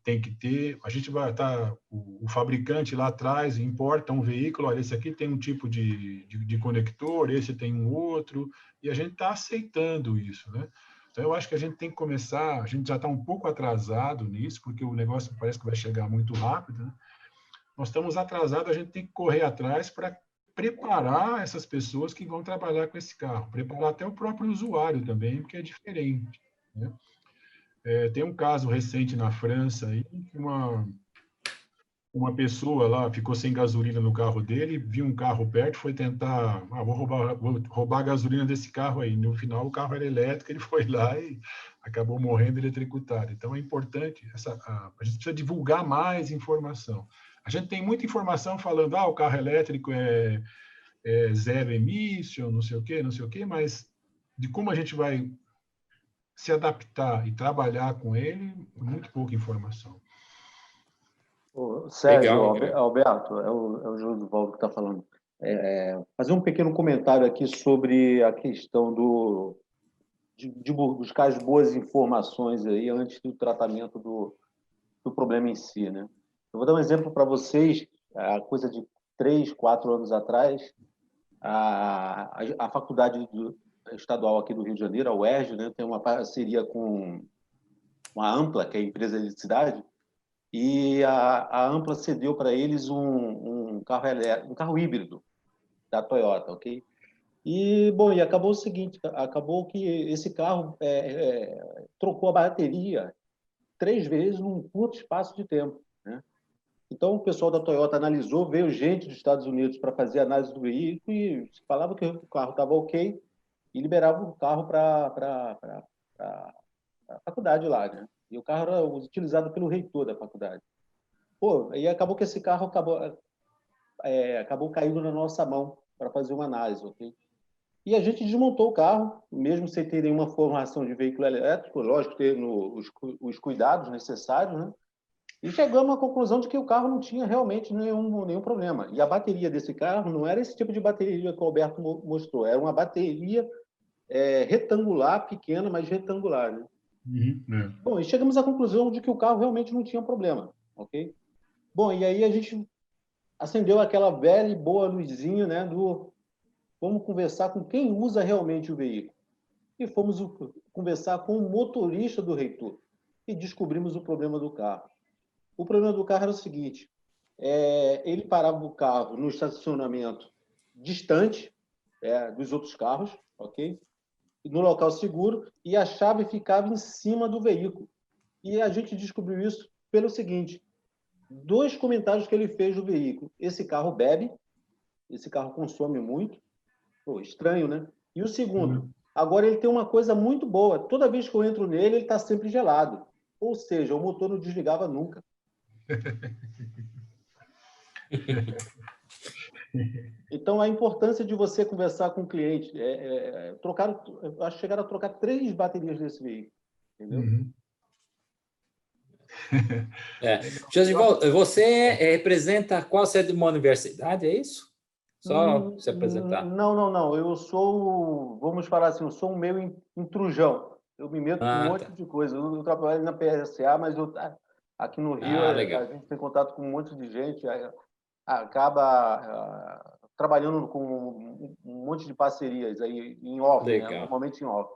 tem que ter. A gente vai estar, o fabricante lá atrás importa um veículo, olha, esse aqui tem um tipo de conector, esse tem um outro, e a gente está aceitando isso, né? Então, eu acho que a gente tem que começar, a gente já está um pouco atrasado nisso, porque o negócio parece que vai chegar muito rápido, né? Nós estamos atrasados, a gente tem que correr atrás para preparar essas pessoas que vão trabalhar com esse carro, preparar até o próprio usuário também, porque é diferente, né? Tem um caso recente na França, aí, uma pessoa lá ficou sem gasolina no carro dele, viu um carro perto, foi tentar, vou roubar a gasolina desse carro aí. No final, o carro era elétrico, ele foi lá e acabou morrendo eletrocutado. Então, é importante, a gente precisa divulgar mais informação. A gente tem muita informação falando, o carro elétrico é zero emission, não sei o quê, mas de como a gente vai se adaptar e trabalhar com ele, muito pouca informação. Sérgio, Legal, legal. Alberto, é o Josivaldo que está falando. Fazer um pequeno comentário aqui sobre a questão de buscar as boas informações aí antes do tratamento do problema em si, né? Eu vou dar um exemplo para vocês. A coisa de 3, 4 anos atrás, a faculdade estadual aqui do Rio de Janeiro, a UERJ, né, tem uma parceria com a Ampla, que é a empresa de eletricidade, e a Ampla cedeu para eles um carro elétrico, um carro híbrido da Toyota, ok? E, bom, e acabou o seguinte, acabou que esse carro trocou a bateria 3 vezes num curto espaço de tempo, né? Então, o pessoal da Toyota analisou, veio gente dos Estados Unidos para fazer análise do veículo e falava que o carro estava ok e liberava o carro para a faculdade lá, né? E o carro era utilizado pelo reitor da faculdade. Pô, aí acabou que esse carro acabou caindo na nossa mão para fazer uma análise, ok? E a gente desmontou o carro, mesmo sem ter nenhuma formação de veículo elétrico, lógico, tendo os cuidados necessários, né? E chegamos à conclusão de que o carro não tinha realmente nenhum problema. E a bateria desse carro não era esse tipo de bateria que o Alberto mostrou, era uma bateria retangular, pequena, mas retangular, né? Bom, e chegamos à conclusão de que o carro realmente não tinha problema, ok? Bom, e aí a gente acendeu aquela velha e boa luzinha, né, vamos conversar com quem usa realmente o veículo. E fomos conversar com o motorista do reitor e descobrimos o problema do carro. O problema do carro era o seguinte, ele parava o carro no estacionamento distante dos outros carros, ok? No local seguro, e a chave ficava em cima do veículo. E a gente descobriu isso pelo seguinte, 2 comentários que ele fez do veículo. Esse carro bebe, esse carro consome muito. Pô, estranho, né? E o segundo, agora ele tem uma coisa muito boa. Toda vez que eu entro nele, ele está sempre gelado. Ou seja, o motor não desligava nunca. Então, a importância de você conversar com o cliente, acho que chegaram a trocar 3 baterias desse veículo, entendeu? Josivaldo, você representa qual sede de uma universidade, é isso? Só se apresentar. Não. Eu sou, vamos falar assim, eu sou um meio intrujão. Eu me meto com um monte de coisa. Eu trabalho na PSA, mas aqui no Rio a gente tem contato com um monte de gente, acaba trabalhando com um monte de parcerias aí em off, né? Normalmente em off.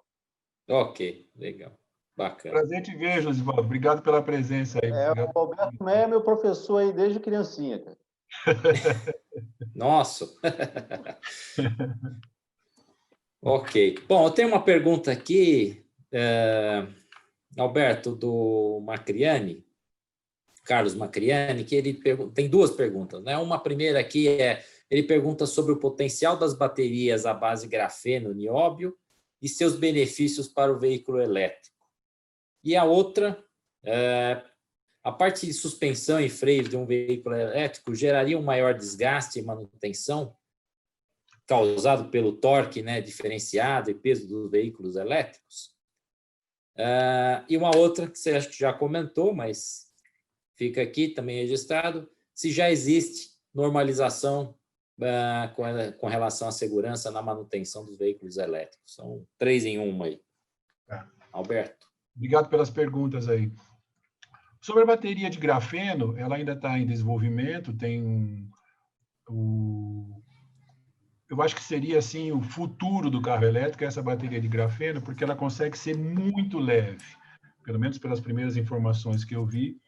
Ok, legal. Bacana. Prazer te ver, Josivaldo. Obrigado pela presença aí. O Alberto é meu professor aí desde criancinha, cara. Nossa. Ok. Bom, eu tenho uma pergunta aqui, Alberto, do Macriani, Carlos Macriani, que ele tem 2 perguntas, né? Uma primeira aqui ele pergunta sobre o potencial das baterias à base grafeno-nióbio e seus benefícios para o veículo elétrico. E a outra, a parte de suspensão e freios de um veículo elétrico geraria um maior desgaste e manutenção causado pelo torque, né, diferenciado e peso dos veículos elétricos? E uma outra que você acha que já comentou, mas fica aqui também registrado, se já existe normalização com relação à segurança na manutenção dos veículos elétricos. São 3 em 1 aí. Alberto. Obrigado pelas perguntas aí. Sobre a bateria de grafeno, ela ainda está em desenvolvimento, eu acho que seria assim o futuro do carro elétrico, essa bateria de grafeno, porque ela consegue ser muito leve, pelo menos pelas primeiras informações que eu vi,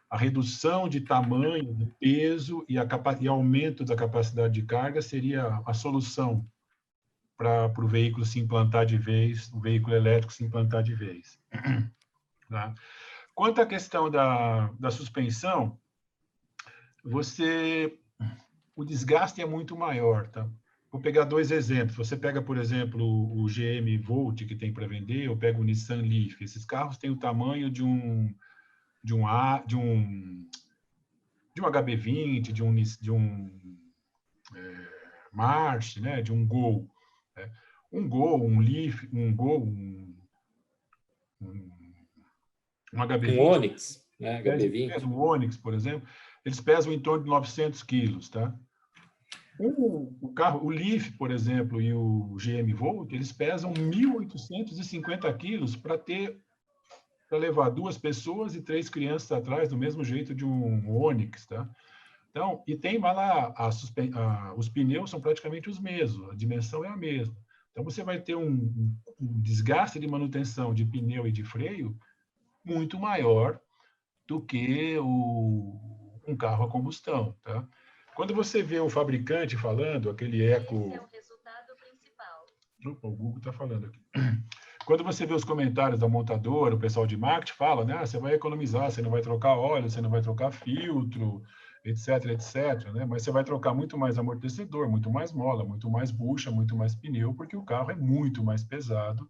a redução de tamanho, de peso e aumento da capacidade de carga seria a solução para o veículo se implantar de vez, o veículo elétrico se implantar de vez. Tá? Quanto à questão da suspensão, o desgaste é muito maior, tá? Vou pegar 2 exemplos. Você pega, por exemplo, o GM Volt que tem para vender, ou pega o Nissan Leaf. Esses carros têm o tamanho de um HB20, de um March, né? De um Gol. Né? Um Gol, um Leaf, um Gol, um HB20. Um Onix, né? HB20. Um Onix, por exemplo, eles pesam em torno de 900 quilos, tá? O Leaf, por exemplo, e o GM Volt, eles pesam 1.850 quilos para levar 2 pessoas e 3 crianças atrás, do mesmo jeito de um Onix, tá? Então, e tem lá, os pneus são praticamente os mesmos, a dimensão é a mesma. Então, você vai ter um desgaste de manutenção de pneu e de freio muito maior do que um carro a combustão, tá? Quando você vê o fabricante falando, aquele eco... Esse é o resultado principal. Opa, o Google está falando aqui. Quando você vê os comentários da montadora, o pessoal de marketing fala, né? Você vai economizar, você não vai trocar óleo, você não vai trocar filtro, etc, etc, né? Mas você vai trocar muito mais amortecedor, muito mais mola, muito mais bucha, muito mais pneu, porque o carro é muito mais pesado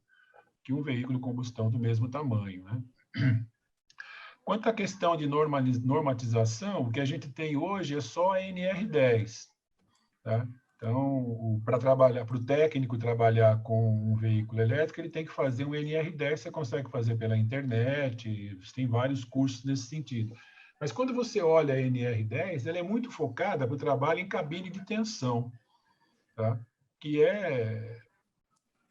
que um veículo combustão do mesmo tamanho, né? Quanto à questão de normatização, o que a gente tem hoje é só a NR10. Tá? Então, para o técnico trabalhar com um veículo elétrico, ele tem que fazer um NR10, você consegue fazer pela internet, tem vários cursos nesse sentido. Mas quando você olha a NR10, ela é muito focada para o trabalho em cabine de tensão, tá? Que é...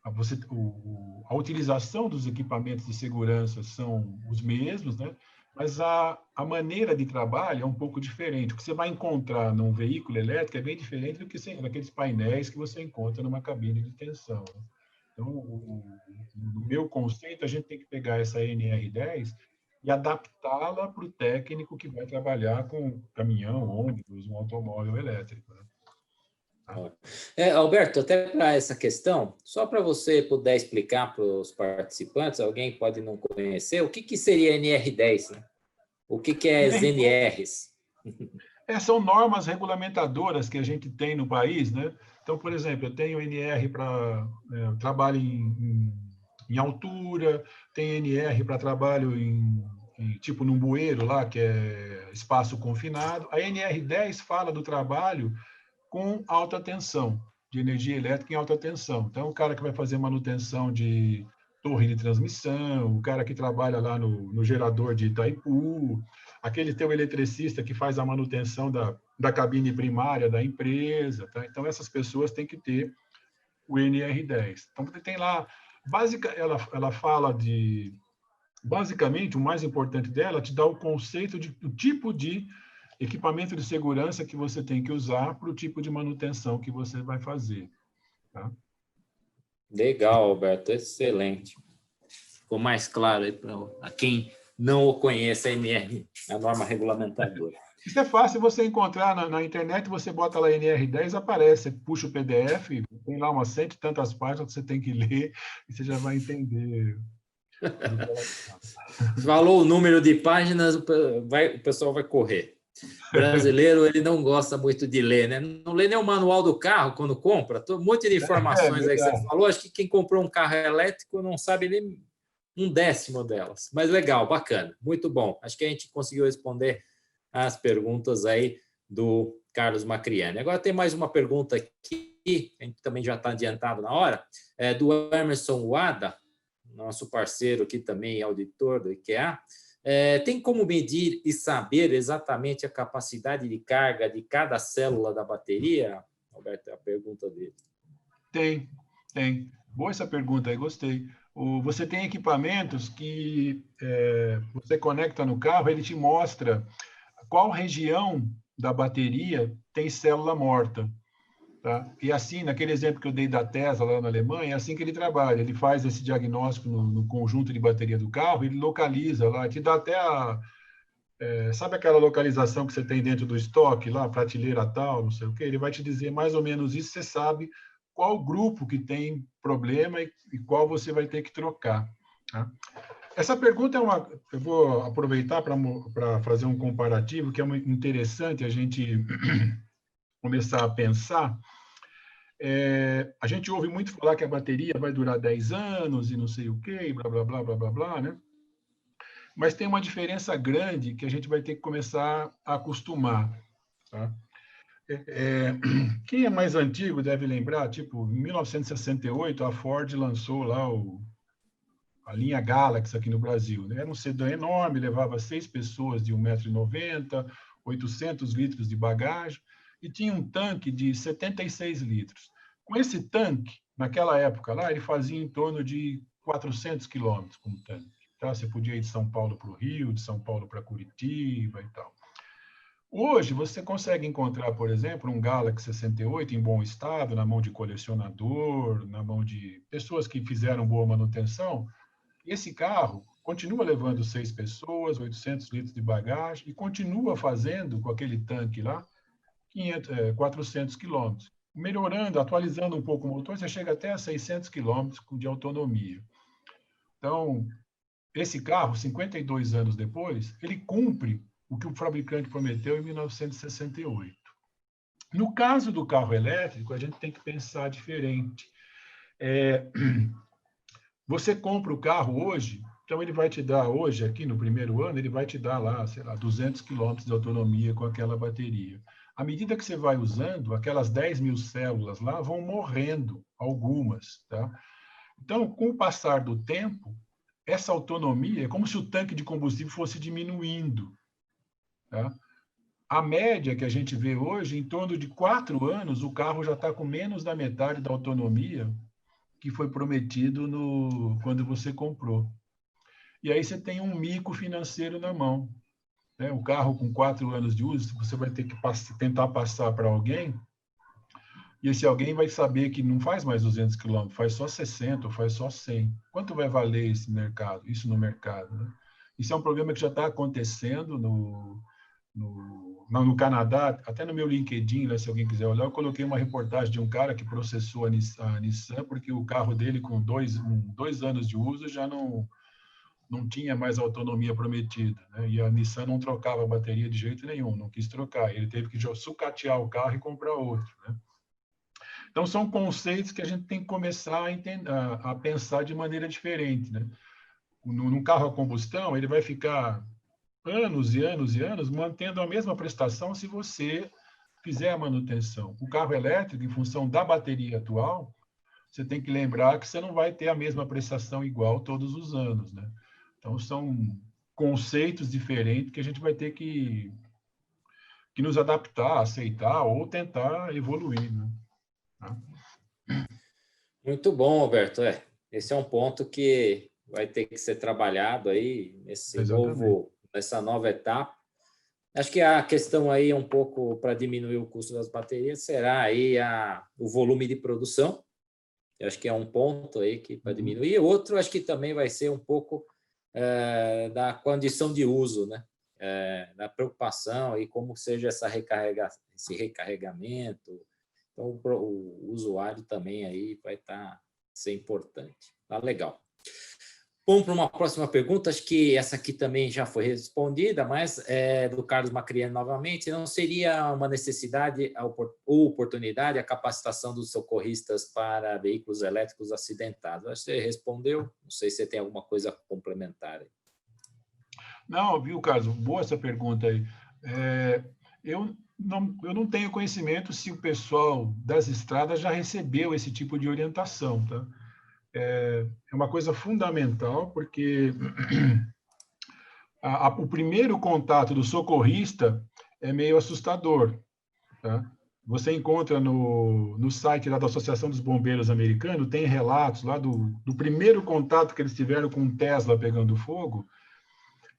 a utilização dos equipamentos de segurança são os mesmos, né? Mas a maneira de trabalho é um pouco diferente. O que você vai encontrar num veículo elétrico é bem diferente do que daqueles painéis que você encontra numa cabine de tensão. Então, no meu conceito, a gente tem que pegar essa NR10 e adaptá-la para o técnico que vai trabalhar com caminhão, ônibus, um automóvel elétrico, né? Alberto, até para essa questão, só para você puder explicar para os participantes, alguém pode não conhecer, o que seria NR10, né? O que é as NRs? São normas regulamentadoras que a gente tem no país, né? Então, por exemplo, eu tenho NR para trabalho em altura, tem NR para trabalho tipo num bueiro lá, que é espaço confinado. A NR10 fala do trabalho com alta tensão, de energia elétrica em alta tensão. Então, o cara que vai fazer manutenção de torre de transmissão, o cara que trabalha lá no gerador de Itaipu, aquele teu eletricista que faz a manutenção da cabine primária da empresa, tá? Então, essas pessoas têm que ter o NR10. Então, tem lá, ela fala de, basicamente, o mais importante dela, te dá o conceito do tipo de equipamento de segurança que você tem que usar para o tipo de manutenção que você vai fazer. Tá? Legal, Alberto, excelente. Ficou mais claro aí para quem não o conhece, a NR, a norma regulamentadora. Isso é fácil você encontrar na internet, você bota lá NR10, aparece, você puxa o PDF, tem lá umas 100 e tantas páginas que você tem que ler e você já vai entender. Falou o número de páginas, o pessoal vai correr. Brasileiro, ele não gosta muito de ler, né? Não lê nem o manual do carro quando compra. Um monte de informações aí que você falou. Acho que quem comprou um carro elétrico não sabe nem 1/10 delas. Mas legal, bacana, muito bom. Acho que a gente conseguiu responder as perguntas aí do Carlos Macriani. Agora tem mais uma pergunta aqui, a gente também já está adiantado na hora, do Emerson Wada, nosso parceiro aqui também, auditor do IKEA. Tem como medir e saber exatamente a capacidade de carga de cada célula da bateria? Alberto, é a pergunta dele. Tem. Boa essa pergunta aí, gostei. Você tem equipamentos que você conecta no carro, ele te mostra qual região da bateria tem célula morta. Tá? E assim, naquele exemplo que eu dei da Tesla lá na Alemanha, é assim que ele trabalha. Ele faz esse diagnóstico no conjunto de bateria do carro, ele localiza lá, te dá até sabe aquela localização que você tem dentro do estoque, lá, prateleira tal, não sei o quê? Ele vai te dizer mais ou menos isso, você sabe qual grupo que tem problema e qual você vai ter que trocar. Tá? Essa pergunta eu vou aproveitar para fazer um comparativo que é muito interessante a gente começar a pensar. A gente ouve muito falar que a bateria vai durar 10 anos e não sei o quê, e blá, blá, blá, blá, blá, blá, né? Mas tem uma diferença grande que a gente vai ter que começar a acostumar, tá? Quem é mais antigo deve lembrar, tipo, em 1968, a Ford lançou lá a linha Galaxy aqui no Brasil, né? Era um sedã enorme, levava 6 pessoas de 1,90 m, 800 litros de bagagem, e tinha um tanque de 76 litros. Com esse tanque, naquela época lá, ele fazia em torno de 400 quilômetros com o tanque. Tá? Você podia ir de São Paulo para o Rio, de São Paulo para Curitiba e tal. Hoje, você consegue encontrar, por exemplo, um Galaxy 68 em bom estado, na mão de colecionador, na mão de pessoas que fizeram boa manutenção. E esse carro continua levando 6 pessoas, 800 litros de bagagem, e continua fazendo, com aquele tanque lá, 400 quilômetros. Melhorando, atualizando um pouco o motor, você chega até a 600 quilômetros de autonomia. Então, esse carro, 52 anos depois, ele cumpre o que o fabricante prometeu em 1968. No caso do carro elétrico, a gente tem que pensar diferente. Você compra o carro hoje, então ele vai te dar hoje, aqui no primeiro ano, ele vai te dar lá, sei lá, 200 quilômetros de autonomia com aquela bateria. À medida que você vai usando, aquelas 10 mil células lá vão morrendo, algumas, tá? Então, com o passar do tempo, essa autonomia é como se o tanque de combustível fosse diminuindo, tá? A média que a gente vê hoje, em torno de 4 anos, o carro já está com menos da metade da autonomia que foi prometido quando você comprou. E aí você tem um mico financeiro na mão, né? O carro com 4 anos de uso, você vai ter que tentar passar para alguém, e esse alguém vai saber que não faz mais 200 quilômetros, faz só 60 ou faz só 100. Quanto vai valer isso no mercado? Né? Isso é um problema que já está acontecendo no Canadá, até no meu LinkedIn, né, se alguém quiser olhar, eu coloquei uma reportagem de um cara que processou a Nissan porque o carro dele, com 2 anos de uso, já não tinha mais a autonomia prometida. Né? E a Nissan não trocava a bateria de jeito nenhum, não quis trocar. Ele teve que sucatear o carro e comprar outro. Né? Então, são conceitos que a gente tem que começar a pensar de maneira diferente. Né? Num carro a combustão, ele vai ficar anos e anos e anos mantendo a mesma prestação se você fizer a manutenção. O carro elétrico, em função da bateria atual, você tem que lembrar que você não vai ter a mesma prestação igual todos os anos, né? Então, são conceitos diferentes que a gente vai ter que nos adaptar, aceitar ou tentar evoluir, né? Muito bom, Alberto. Esse é um ponto que vai ter que ser trabalhado aí nessa nova etapa. Acho que a questão aí um pouco para diminuir o custo das baterias será aí o volume de produção. Eu acho que é um ponto aí que para diminuir. Outro, acho que também vai ser um pouco da condição de uso, né? Da preocupação e como seja esse recarregamento. Então, o usuário também aí vai ser importante. Tá legal. Vamos para uma próxima pergunta. Acho que essa aqui também já foi respondida, mas é do Carlos Macriani novamente. Não seria uma necessidade ou oportunidade a capacitação dos socorristas para veículos elétricos acidentados? Acho que você respondeu. Não sei se você tem alguma coisa a complementar aí. Não, viu, Carlos? Boa essa pergunta aí. Eu não tenho conhecimento se o pessoal das estradas já recebeu esse tipo de orientação, tá? É uma coisa fundamental, porque o primeiro contato do socorrista é meio assustador, tá? Você encontra no site lá da Associação dos Bombeiros Americanos, tem relatos lá do primeiro contato que eles tiveram com um Tesla pegando fogo.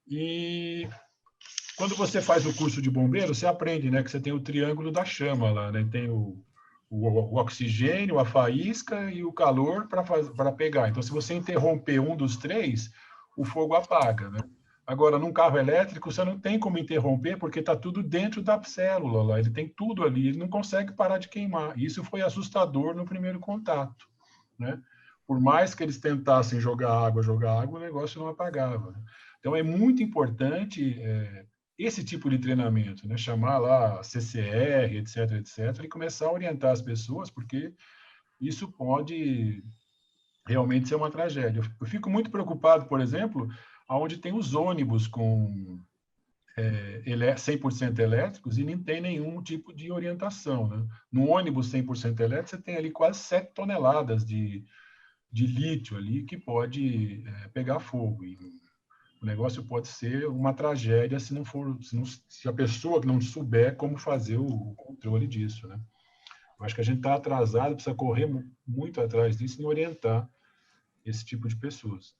E quando você faz o curso de bombeiro, você aprende, né, que você tem o triângulo da chama lá, né? Tem o oxigênio, a faísca e o calor para pegar. Então, se você interromper um dos 3, o fogo apaga, né? Agora, num carro elétrico, você não tem como interromper, porque está tudo dentro da célula lá, ele tem tudo ali, ele não consegue parar de queimar. Isso foi assustador no primeiro contato, né? por mais que eles tentassem jogar água, o negócio não apagava, né? Então, é muito importante esse tipo de treinamento, né? Chamar lá CCR, etc., etc., e começar a orientar as pessoas, porque isso pode realmente ser uma tragédia. Eu fico muito preocupado, por exemplo, onde tem os ônibus com 100% elétricos e não tem nenhum tipo de orientação, né? No ônibus 100% elétrico, você tem ali quase 7 toneladas de lítio ali que pode pegar fogo. E o negócio pode ser uma tragédia se não for, se a pessoa que não souber como fazer o controle disso, né? Eu acho que a gente está atrasado, precisa correr muito atrás disso e orientar esse tipo de pessoas.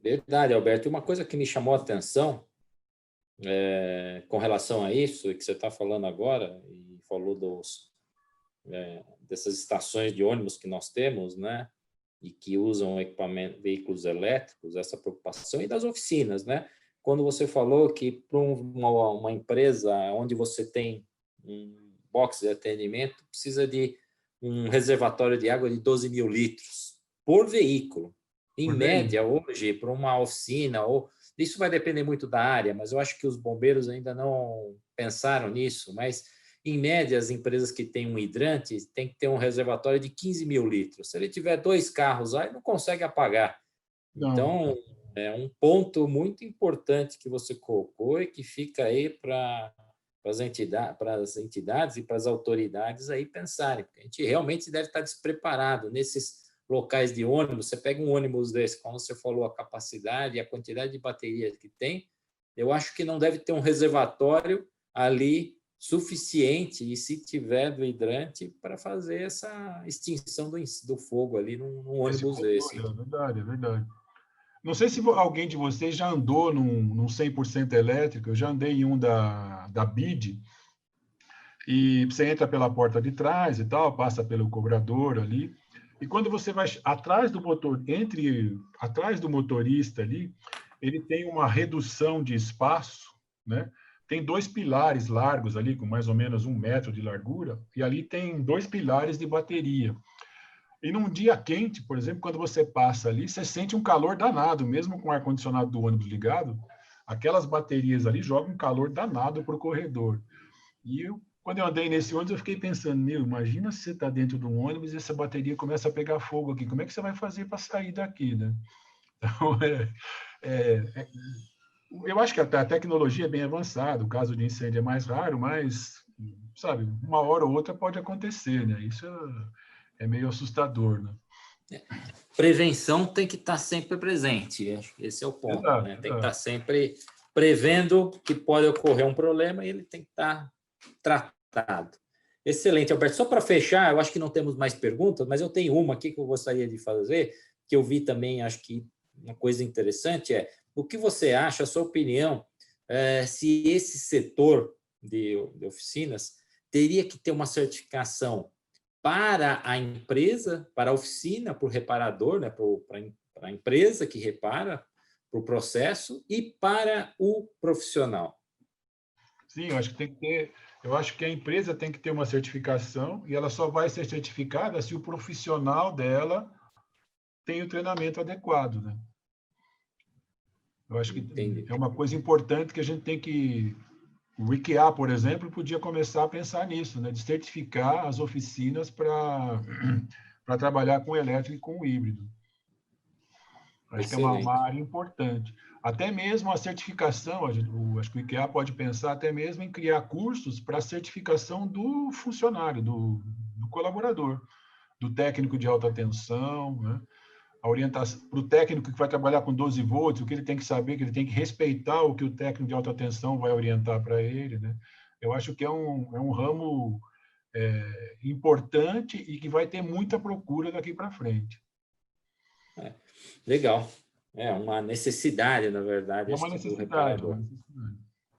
Verdade, Alberto. E uma coisa que me chamou a atenção com relação a isso, que você está falando agora, e falou dessas estações de ônibus que nós temos, né? E que usam veículos elétricos, essa preocupação, e das oficinas, né? Quando você falou que para uma empresa onde você tem um box de atendimento, precisa de um reservatório de água de 12 mil litros por veículo. Em média, hoje, para uma oficina, isso vai depender muito da área, mas eu acho que os bombeiros ainda não pensaram nisso, mas em média, as empresas que têm um hidrante têm que ter um reservatório de 15 mil litros. Se ele tiver 2 carros lá, ele não consegue apagar. Não. Então, é um ponto muito importante que você colocou e que fica aí para as entidades e para as autoridades aí pensarem, porque a gente realmente deve estar despreparado nesses locais de ônibus. Você pega um ônibus desse, como você falou, a capacidade e a quantidade de baterias que tem, eu acho que não deve ter um reservatório ali suficiente, e se tiver do hidrante, para fazer essa extinção do fogo ali num ônibus desse. É verdade, é verdade. Não sei se alguém de vocês já andou num 100% elétrico. Eu já andei em um da BID, e você entra pela porta de trás e tal, passa pelo cobrador ali, e quando você vai atrás do atrás do motorista ali, ele tem uma redução de espaço, né? Tem 2 pilares largos ali, com mais ou menos 1 metro de largura, e ali tem 2 pilares de bateria. E num dia quente, por exemplo, quando você passa ali, você sente um calor danado, mesmo com o ar-condicionado do ônibus ligado, aquelas baterias ali jogam um calor danado para o corredor. E quando eu andei nesse ônibus, eu fiquei pensando, imagina se você está dentro de um ônibus e essa bateria começa a pegar fogo aqui, como é que você vai fazer para sair daqui, né? Então, eu acho que a tecnologia é bem avançada, o caso de incêndio é mais raro, mas, sabe, uma hora ou outra pode acontecer, né? Isso é meio assustador, né? Prevenção tem que estar sempre presente, acho que esse é o ponto, Exato, né? Tem que estar sempre prevendo que pode ocorrer um problema e ele tem que estar tratado. Excelente, Alberto. Só para fechar, eu acho que não temos mais perguntas, mas eu tenho uma aqui que eu gostaria de fazer, que eu vi também, acho que uma coisa interessante é o que você acha, a sua opinião, se esse setor de oficinas teria que ter uma certificação para a empresa, para a oficina, para o reparador, né, para a empresa que repara, para o processo, e para o profissional. Sim, eu acho que tem que ter. Eu acho que a empresa tem que ter uma certificação, e ela só vai ser certificada se o profissional dela tem o treinamento adequado, né? Eu acho que Entendi. é uma coisa importante que a gente tem que... O IKEA, por exemplo, podia começar a pensar nisso, né? De certificar as oficinas para trabalhar com elétrico e com híbrido. Acho que é uma área importante. Até mesmo a certificação, acho que o IKEA pode pensar até mesmo em criar cursos para a certificação do funcionário, do colaborador, do técnico de alta tensão, né? A orientação para o técnico que vai trabalhar com 12 volts, o que ele tem que saber, que ele tem que respeitar o que o técnico de alta tensão vai orientar para ele, né? Eu acho que é um ramo importante e que vai ter muita procura daqui para frente. Legal. É uma necessidade, na verdade, Uma necessidade, do reparador.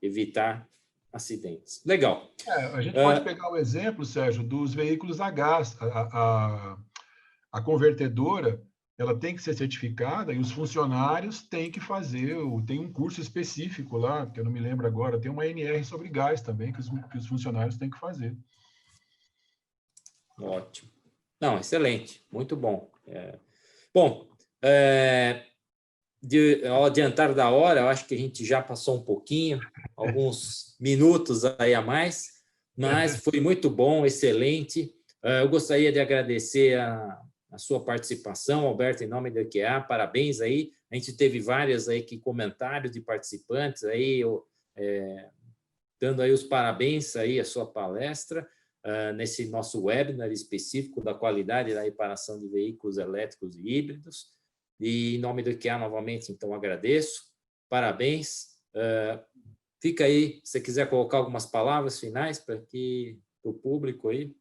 Evitar acidentes. Legal. A gente pode pegar o exemplo, Sérgio, dos veículos a gás. A convertedora, ela tem que ser certificada e os funcionários têm que fazer, tem um curso específico lá, que eu não me lembro agora, tem uma NR sobre gás também, que os funcionários têm que fazer. Ótimo. Não, excelente, muito bom. Bom, ao adiantar da hora, eu acho que a gente já passou um pouquinho, alguns minutos aí a mais, mas foi muito bom, excelente. Eu gostaria de agradecer a sua participação, Alberto, em nome do IKEA, parabéns aí. A gente teve várias aí comentários de participantes aí, dando aí os parabéns aí à sua palestra, nesse nosso webinar específico da qualidade da reparação de veículos elétricos e híbridos. E em nome do IKEA, novamente, então, agradeço. Parabéns. Fica aí, se você quiser colocar algumas palavras finais para o público aí.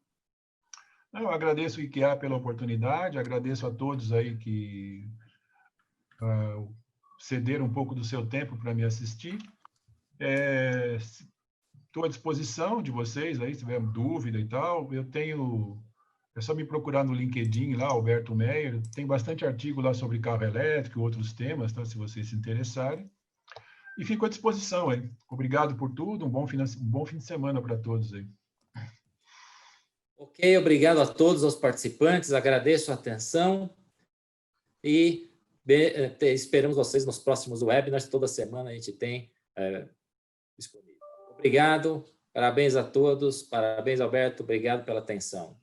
Eu agradeço o IKEA pela oportunidade, agradeço a todos aí que cederam um pouco do seu tempo para me assistir. Estou à disposição de vocês aí, se tiver dúvida e tal. É só me procurar no LinkedIn lá, Alberto Meyer. Tem bastante artigo lá sobre carro elétrico e outros temas, tá? Se vocês se interessarem. E fico à disposição aí. Obrigado por tudo, um bom fim de semana para todos aí. Ok, obrigado a todos os participantes, agradeço a atenção e esperamos vocês nos próximos webinars. Toda semana a gente tem disponível. Obrigado, parabéns a todos, parabéns, Alberto, obrigado pela atenção.